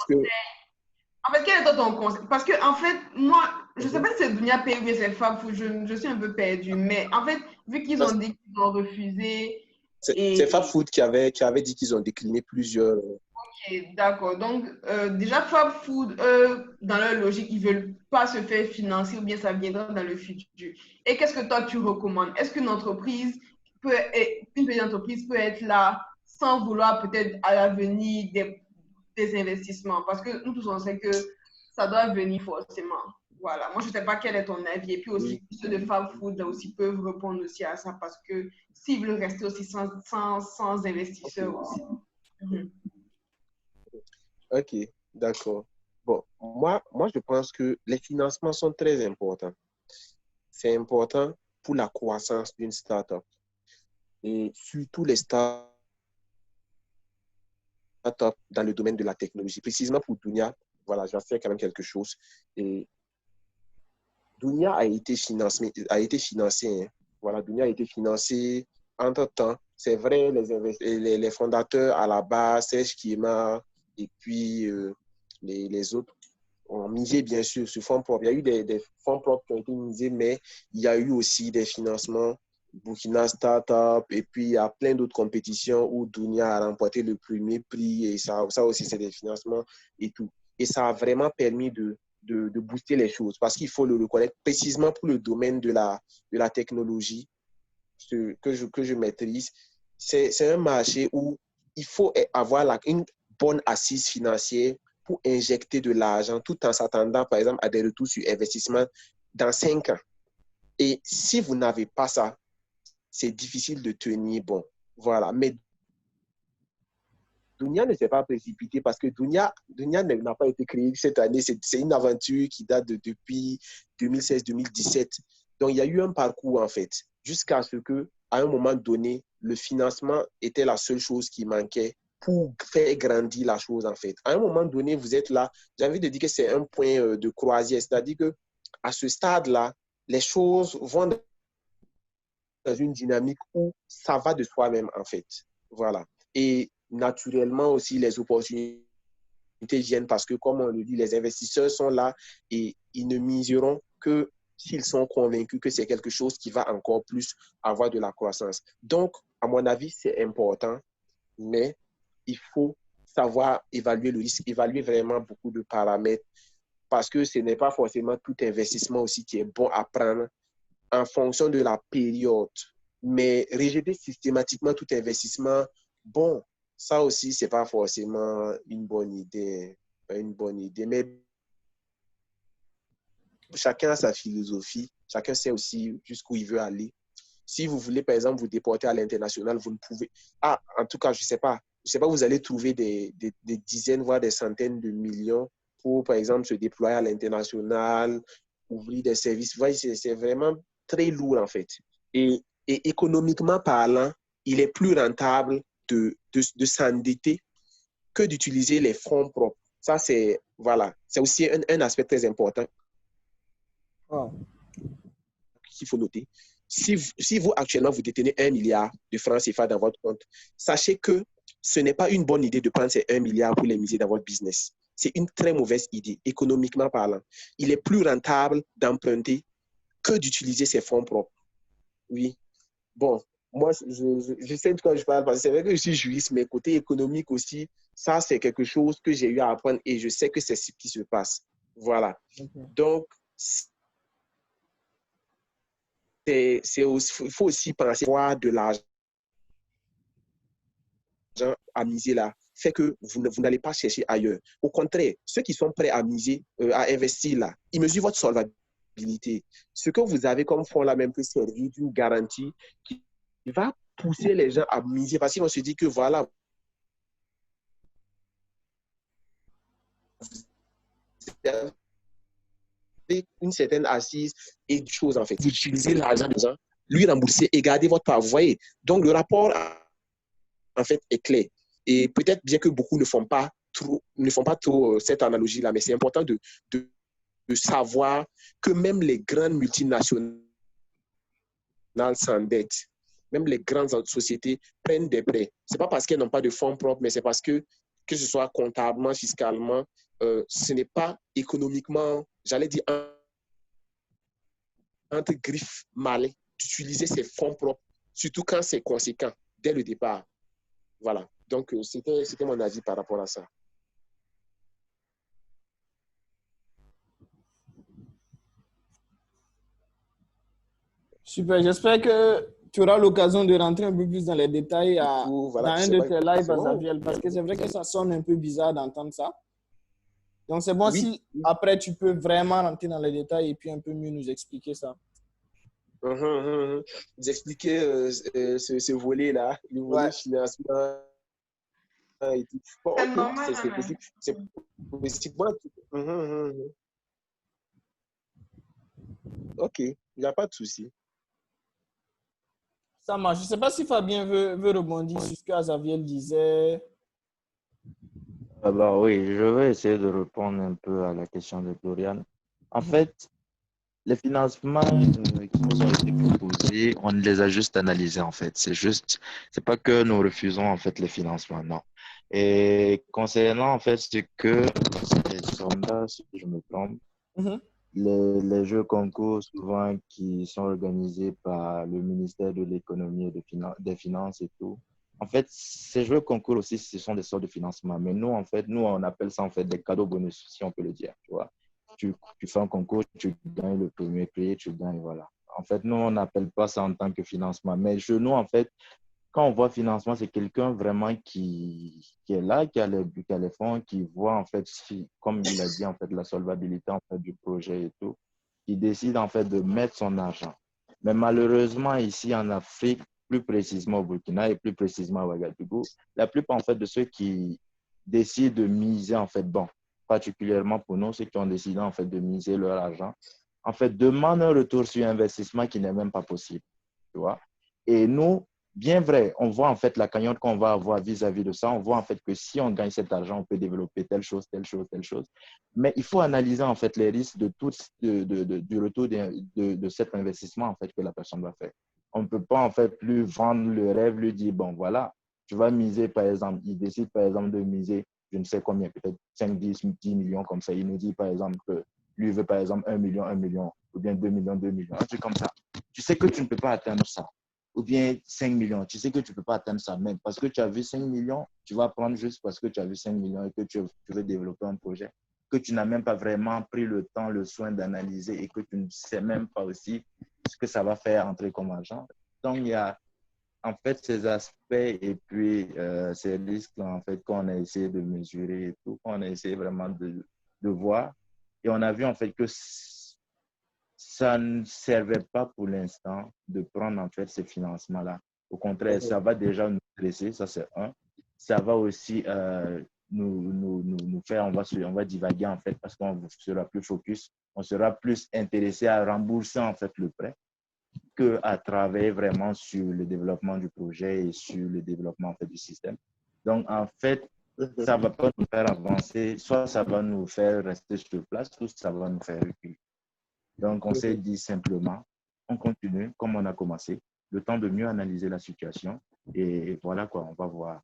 En fait, quel est ton conseil? Parce que, en fait, moi, je ne sais pas si c'est Dunia Pay ou bien c'est Fab Food, je suis un peu perdue, mais en fait, vu qu'ils ont dit qu'ils ont refusé... C'est Fab Food qui avait dit qu'ils ont décliné plusieurs... Ok, Ok, d'accord. Donc, déjà, Fab Food, dans leur logique, ils ne veulent pas se faire financer ou bien ça viendra dans le futur. Et qu'est-ce que toi, tu recommandes? Est-ce qu'une entreprise une petite entreprise peut être là sans vouloir peut-être à l'avenir des investissements? Parce que nous tous, on sait que ça doit venir forcément. Voilà. Moi, je ne sais pas quel est ton avis. Et puis aussi, ceux de Fab Food là aussi peuvent répondre aussi à ça parce que s'ils veulent rester aussi sans investisseurs aussi. Ok, d'accord. Bon, moi, je pense que les financements sont très importants. C'est important pour la croissance d'une startup. Et surtout les startups dans le domaine de la technologie. Précisément pour Dunia, voilà, je vais faire quand même quelque chose. Et Dunia a été financé, hein. Voilà, Dunia a été financé entre-temps. C'est vrai, les fondateurs à la base, Serge Kima et puis les autres ont misé bien sûr sur fonds propres. Il y a eu des fonds propres qui ont été misés, mais il y a eu aussi des financements Burkina Startup et puis il y a plein d'autres compétitions où Dunia a remporté le premier prix et ça aussi c'est des financements et tout. Et ça a vraiment permis de booster les choses parce qu'il faut le reconnaître précisément pour le domaine de la technologie que je maîtrise. C'est un marché où il faut avoir une bonne assise financière pour injecter de l'argent tout en s'attendant, par exemple, à des retours sur investissement dans 5 ans. Et si vous n'avez pas ça, c'est difficile de tenir bon. Voilà. Mais Dunia ne s'est pas précipité parce que Dunia n'a pas été créée cette année. C'est une aventure qui date depuis 2016-2017. Donc, il y a eu un parcours, en fait, jusqu'à ce qu'à un moment donné, le financement était la seule chose qui manquait pour faire grandir la chose, en fait. À un moment donné, vous êtes là. J'ai envie de dire que c'est un point de croisière. C'est-à-dire qu'à ce stade-là, les choses vont dans une dynamique où ça va de soi-même, en fait. Voilà. Et naturellement aussi, les opportunités viennent parce que, comme on le dit, les investisseurs sont là et ils ne miseront que s'ils sont convaincus que c'est quelque chose qui va encore plus avoir de la croissance. Donc, à mon avis, c'est important, mais il faut savoir évaluer le risque, évaluer vraiment beaucoup de paramètres parce que ce n'est pas forcément tout investissement aussi qui est bon à prendre en fonction de la période. Mais rejeter systématiquement tout investissement, bon, ça aussi, ce n'est pas forcément une bonne idée. Mais chacun a sa philosophie. Chacun sait aussi jusqu'où il veut aller. Si vous voulez, par exemple, vous déporter à l'international, vous ne pouvez... Ah, en tout cas, je ne sais pas. Je ne sais pas, vous allez trouver des dizaines, voire des centaines de millions pour, par exemple, se déployer à l'international, ouvrir des services. Vous voyez, c'est vraiment très lourd, en fait. Et économiquement parlant, il est plus rentable de s'endetter que d'utiliser les fonds propres. Ça, c'est aussi un aspect très important qu'il faut noter. Si vous, actuellement, vous détenez 1 milliard de francs CFA dans votre compte, sachez que ce n'est pas une bonne idée de prendre ces 1 milliard pour les miser dans votre business. C'est une très mauvaise idée, économiquement parlant. Il est plus rentable d'emprunter que d'utiliser ces fonds propres. Oui. Bon, moi, je sais de quoi je parle parce que c'est vrai que je suis juriste, mais côté économique aussi, ça, c'est quelque chose que j'ai eu à apprendre et je sais que c'est ce qui se passe. Voilà. Donc, il faut aussi penser à avoir de l'argent à miser là. Fait que vous n'allez pas chercher ailleurs. Au contraire, ceux qui sont prêts à miser, à investir là, ils mesurent votre solvabilité. Ce que vous avez comme fonds là même peut servir d'une garantie qui va pousser les gens à miser parce qu'ils vont se dire que voilà, une certaine assise et des choses en fait. Vous utilisez l'argent des gens, lui rembourser et garder votre part. Vous voyez? Donc le rapport en fait est clair. Et peut-être bien que beaucoup ne font pas trop cette analogie-là, mais c'est important de savoir que même les grandes multinationales s'endettent. Même les grandes sociétés prennent des prêts. Ce n'est pas parce qu'elles n'ont pas de fonds propres, mais c'est parce que ce soit comptablement, fiscalement, ce n'est pas économiquement, j'allais dire, entre griffes malin d'utiliser ses fonds propres, surtout quand c'est conséquent, dès le départ. Voilà. Donc, c'était mon avis par rapport à ça. Super, j'espère que tu auras l'occasion de rentrer un peu plus dans les détails Du coup, dans voilà, je un sais de pas tes lives à exactement. Zaviel, parce que c'est vrai que ça sonne un peu bizarre d'entendre ça. Donc, c'est bon Oui, si après tu peux vraiment rentrer dans les détails et puis un peu mieux nous expliquer ça. Vous expliquez ce volet-là, le Ouais. volet financement et tout. Bon, C'est ok, normal, c'est hein. possible. C'est possible. Bon, ok, il n'y a pas de souci. Ça marche. Je ne sais pas si Fabien veut rebondir sur ce que Xavier disait. Ah bah oui, je vais essayer de répondre un peu à la question de Dorian. En fait, les financements qui nous ont été proposés, on les a juste analysés en fait. C'est pas que nous refusons en fait les financements, non. Et concernant en fait ce que les sondages, si je me trompe, Mhm. les jeux concours souvent qui sont organisés par le ministère de l'économie et des finances et tout. En fait, ces jeux concours aussi, ce sont des sortes de financement. Mais nous, en fait, on appelle ça en fait des cadeaux bonus, si on peut le dire. Tu vois, tu fais un concours, tu gagnes le premier prix, tu gagnes, voilà. En fait, nous, on n'appelle pas ça en tant que financement. Mais chez nous, en fait, quand on voit financement, c'est quelqu'un vraiment qui est là, qui a les fonds, qui voit en fait, comme il a dit, en fait, la solvabilité en fait, du projet et tout, qui décide en fait de mettre son argent. Mais malheureusement, ici en Afrique, plus précisément au Burkina et plus précisément à Ouagadougou, la plupart en fait de ceux qui décident de miser en fait, bon, particulièrement pour nous, ceux qui ont décidé en fait de miser leur argent, en fait, demandent un retour sur investissement qui n'est même pas possible, tu vois. Et nous, bien vrai, on voit en fait la cagnotte qu'on va avoir vis-à-vis de ça. On voit en fait que si on gagne cet argent, on peut développer telle chose, telle chose, telle chose. Mais il faut analyser en fait les risques du retour de cet investissement en fait que la personne va faire. On ne peut pas en fait plus vendre le rêve, lui dire, bon voilà, tu vas miser par exemple, il décide par exemple de miser, je ne sais combien, peut-être 5, 10 millions comme ça. Il nous dit par exemple que lui veut par exemple 1 million, ou bien 2 millions, 2 millions, un truc comme ça. Tu sais que tu ne peux pas atteindre ça ou bien 5 millions. Tu sais que tu ne peux pas atteindre ça même parce que tu as vu 5 millions, tu vas prendre juste parce que tu as vu 5 millions et que tu veux développer un projet que tu n'as même pas vraiment pris le temps, le soin d'analyser et que tu ne sais même pas aussi ce que ça va faire entrer comme argent. Donc, il y a en fait ces aspects et puis ces risques en fait qu'on a essayé de mesurer et tout, qu'on a essayé vraiment de voir. Et on a vu en fait que ça ne servait pas pour l'instant de prendre en fait ces financements-là. Au contraire, ça va déjà nous stresser, ça c'est un. Ça va aussi nous faire, on va divaguer en fait parce qu'on sera plus focus, on sera plus intéressé à rembourser en fait le prêt qu'à travailler vraiment sur le développement du projet et sur le développement en fait, du système. Donc en fait, ça ne va pas nous faire avancer, soit ça va nous faire rester sur place, soit ça va nous faire reculer. Donc, on s'est dit simplement, on continue comme on a commencé, le temps de mieux analyser la situation. Et voilà quoi, on va voir.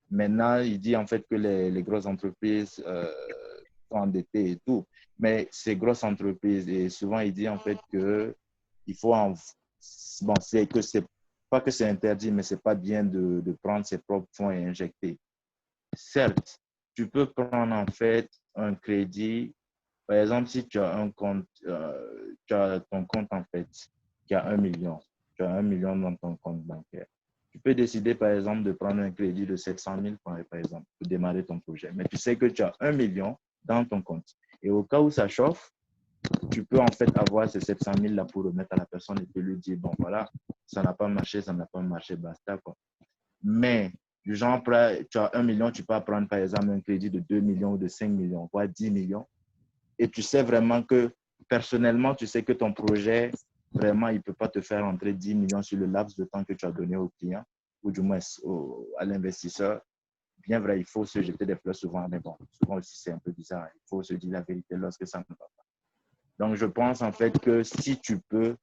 Maintenant, il dit en fait que les grosses entreprises sont endettées et tout. Mais ces grosses entreprises, et souvent il dit en fait que il faut bon, c'est pas que c'est interdit, mais c'est pas bien de prendre ses propres fonds et injecter. Certes, tu peux prendre en fait un crédit. Par exemple, si tu as un compte, tu as ton compte en fait qui a 1 million, tu as 1 million dans ton compte bancaire. Tu peux décider par exemple de prendre un crédit de 700 000 par exemple pour démarrer ton projet. Mais tu sais que tu as 1 million dans ton compte. Et au cas où ça chauffe, tu peux en fait avoir ces 700 000 là pour remettre à la personne et te lui dire, bon voilà, ça n'a pas marché, ça n'a pas marché, basta quoi. Mais du genre, tu as 1 million, tu peux prendre par exemple un crédit de 2 millions ou de 5 millions, voire 10 millions. Et tu sais vraiment que, personnellement, tu sais que ton projet, vraiment, il ne peut pas te faire entrer 10 millions sur le laps de temps que tu as donné au client, ou du moins à l'investisseur. Bien vrai, il faut se jeter des fleurs souvent, mais bon, souvent aussi, c'est un peu bizarre. Il faut se dire la vérité lorsque ça ne va pas. Donc, je pense en fait que si tu peux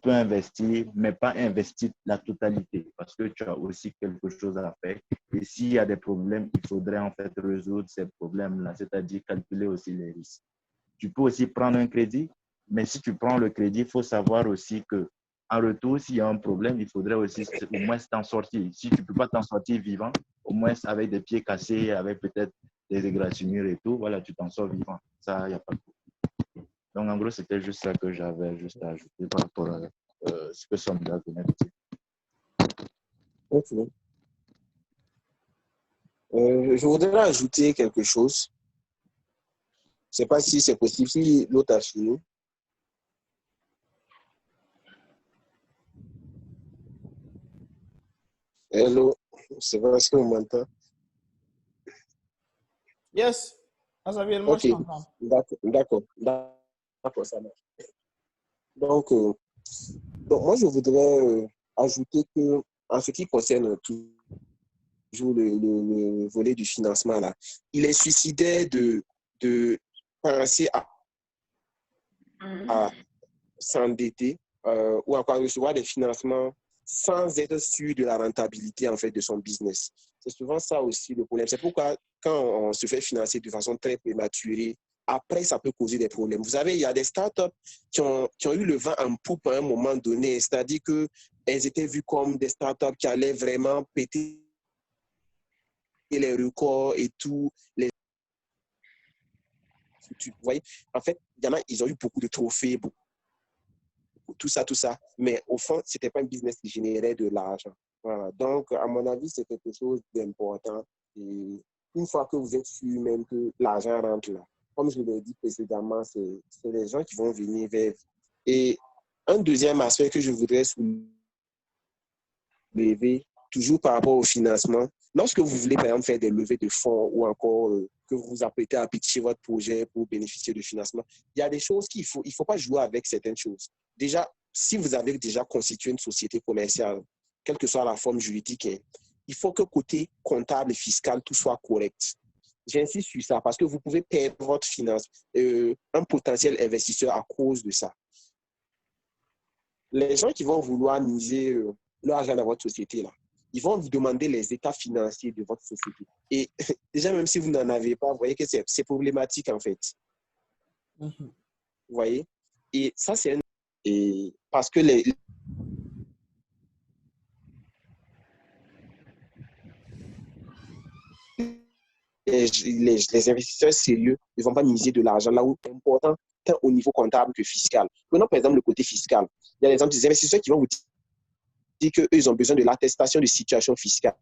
investir, mais pas investir la totalité, parce que tu as aussi quelque chose à faire. Et s'il y a des problèmes, il faudrait en fait résoudre ces problèmes-là, c'est-à-dire calculer aussi les risques. Tu peux aussi prendre un crédit, mais si tu prends le crédit, il faut savoir aussi que en retour, s'il y a un problème, il faudrait aussi au moins t'en sortir. Si tu ne peux pas t'en sortir vivant, au moins avec des pieds cassés, avec peut-être des égratignures et tout, voilà, tu t'en sors vivant. Ça, il n'y a pas de problème. Donc, en gros, c'était juste ça que j'avais juste à ajouter par rapport ce que Sandra venait de dire. Ok. Je voudrais ajouter quelque chose. Je ne sais pas si c'est possible, si l'autre a fini. Hello, c'est vrai, est-ce que vous m'entendez? Yes. Xavier, moi, je Ok, t'entends. d'accord, ça marche. Donc, moi, je voudrais ajouter que, en ce qui concerne toujours le volet du financement, là, il est suicidaire de penser à s'endetter ou encore recevoir des financements sans être sûr de la rentabilité en fait de son business. C'est souvent ça aussi le problème. C'est pourquoi quand on se fait financer de façon très prématurée, après ça peut causer des problèmes. Vous savez, il y a des startups qui ont eu le vent en poupe à un moment donné, c'est-à-dire qu'elles étaient vues comme des startups qui allaient vraiment péter les records et tout. Vous voyez, en fait, il y en a, ils ont eu beaucoup de trophées, tout ça. Mais au fond, ce n'était pas un business qui générait de l'argent. Voilà. Donc, à mon avis, c'est quelque chose d'important. Et une fois que vous êtes sûr même que l'argent rentre là, comme je l'ai dit précédemment, c'est les gens qui vont venir vers vous. Et un deuxième aspect que je voudrais soulever, toujours par rapport au financement, lorsque vous voulez, par exemple, faire des levées de fonds ou encore que vous vous apprêtez à pitcher votre projet pour bénéficier de financement, il y a des choses qu'il faut, il faut pas jouer avec certaines choses. Déjà, si vous avez déjà constitué une société commerciale, quelle que soit la forme juridique, il faut que côté comptable et fiscal, tout soit correct. J'insiste sur ça parce que vous pouvez perdre votre finance, un potentiel investisseur à cause de ça. Les gens qui vont vouloir miser leur argent dans votre société, là, ils vont vous demander les états financiers de votre société. Et déjà, même si vous n'en avez pas, vous voyez que c'est problématique, en fait. Vous voyez? Et ça, c'est et parce que les investisseurs sérieux ne vont pas miser de l'argent là où c'est important, tant au niveau comptable que fiscal. Prenons par exemple le côté fiscal. Il y a des investisseurs qui vont vous dire qu'eux ont besoin de l'attestation de situation fiscale.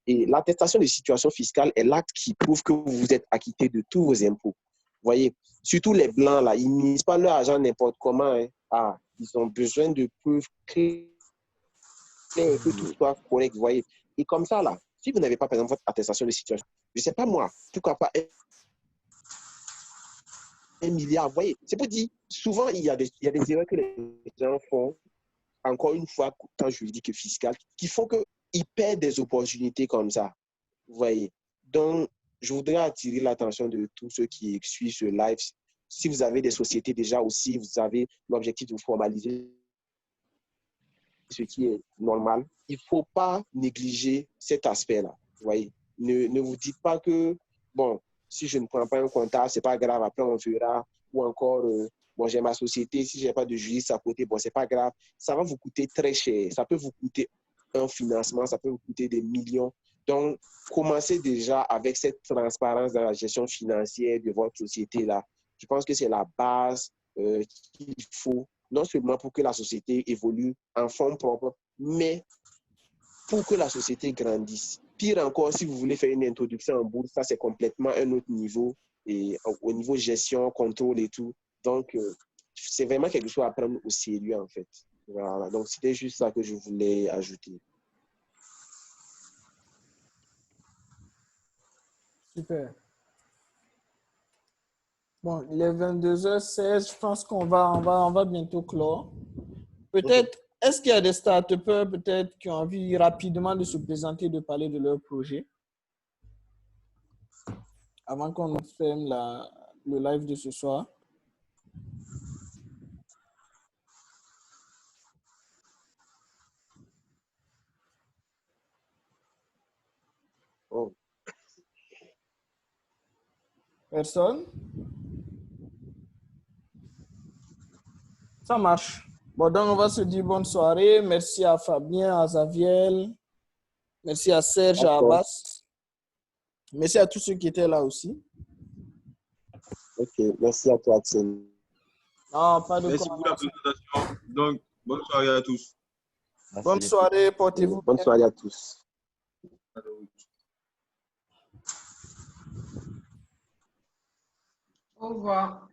Et l'attestation de situation fiscale est l'acte qui prouve que vous vous êtes acquitté de tous vos impôts. Vous voyez, surtout les Blancs, là, ils ne misent pas leur argent n'importe comment. Hein. Ah, ils ont besoin de preuves claires que tout soit correct, vous voyez. Et comme ça, là, si vous n'avez pas, par exemple, votre attestation de situation, je ne sais pas moi, pourquoi pas 1 milliard, vous voyez. C'est pour dire, souvent, il y a des erreurs que les gens font, encore une fois, tant juridique que fiscal, qui font qu'ils perdent des opportunités comme ça, vous voyez. Donc, je voudrais attirer l'attention de tous ceux qui suivent ce live. Si vous avez des sociétés déjà aussi, vous avez l'objectif de vous formaliser, ce qui est normal. Il ne faut pas négliger cet aspect-là. Vous voyez, ne vous dites pas que, bon, si je ne prends pas un comptable, ce n'est pas grave, après on verra. Ou encore, bon, j'ai ma société, si je n'ai pas de juriste à côté, bon, ce n'est pas grave. Ça va vous coûter très cher. Ça peut vous coûter un financement, ça peut vous coûter des millions. Donc, commencez déjà avec cette transparence dans la gestion financière de votre société-là. Je pense que c'est la base qu'il faut, non seulement pour que la société évolue en fonds propres, mais pour que la société grandisse. Pire encore, si vous voulez faire une introduction en bourse, ça c'est complètement un autre niveau, et au niveau gestion, contrôle et tout. Donc, c'est vraiment quelque chose à prendre au sérieux en fait. Voilà. Donc, c'était juste ça que je voulais ajouter. Super. Bon, il est 22h16, je pense qu'on va bientôt clore. Peut-être, est-ce qu'il y a des start-upers peut-être qui ont envie rapidement de se présenter, de parler de leur projet avant qu'on ferme le live de ce soir? Oh. Personne? Ça marche. Bon, donc on va se dire bonne soirée. Merci à Fabien, à Xavier. Merci à Serge, à Abbas. Merci à tous ceux qui étaient là aussi. Ok, merci à toi, Tim. Non, pas de Merci pour la condamnation. présentation. Donc, bonne soirée à tous. Bonne soirée, portez-vous Bonne bien. soirée à tous. Au revoir.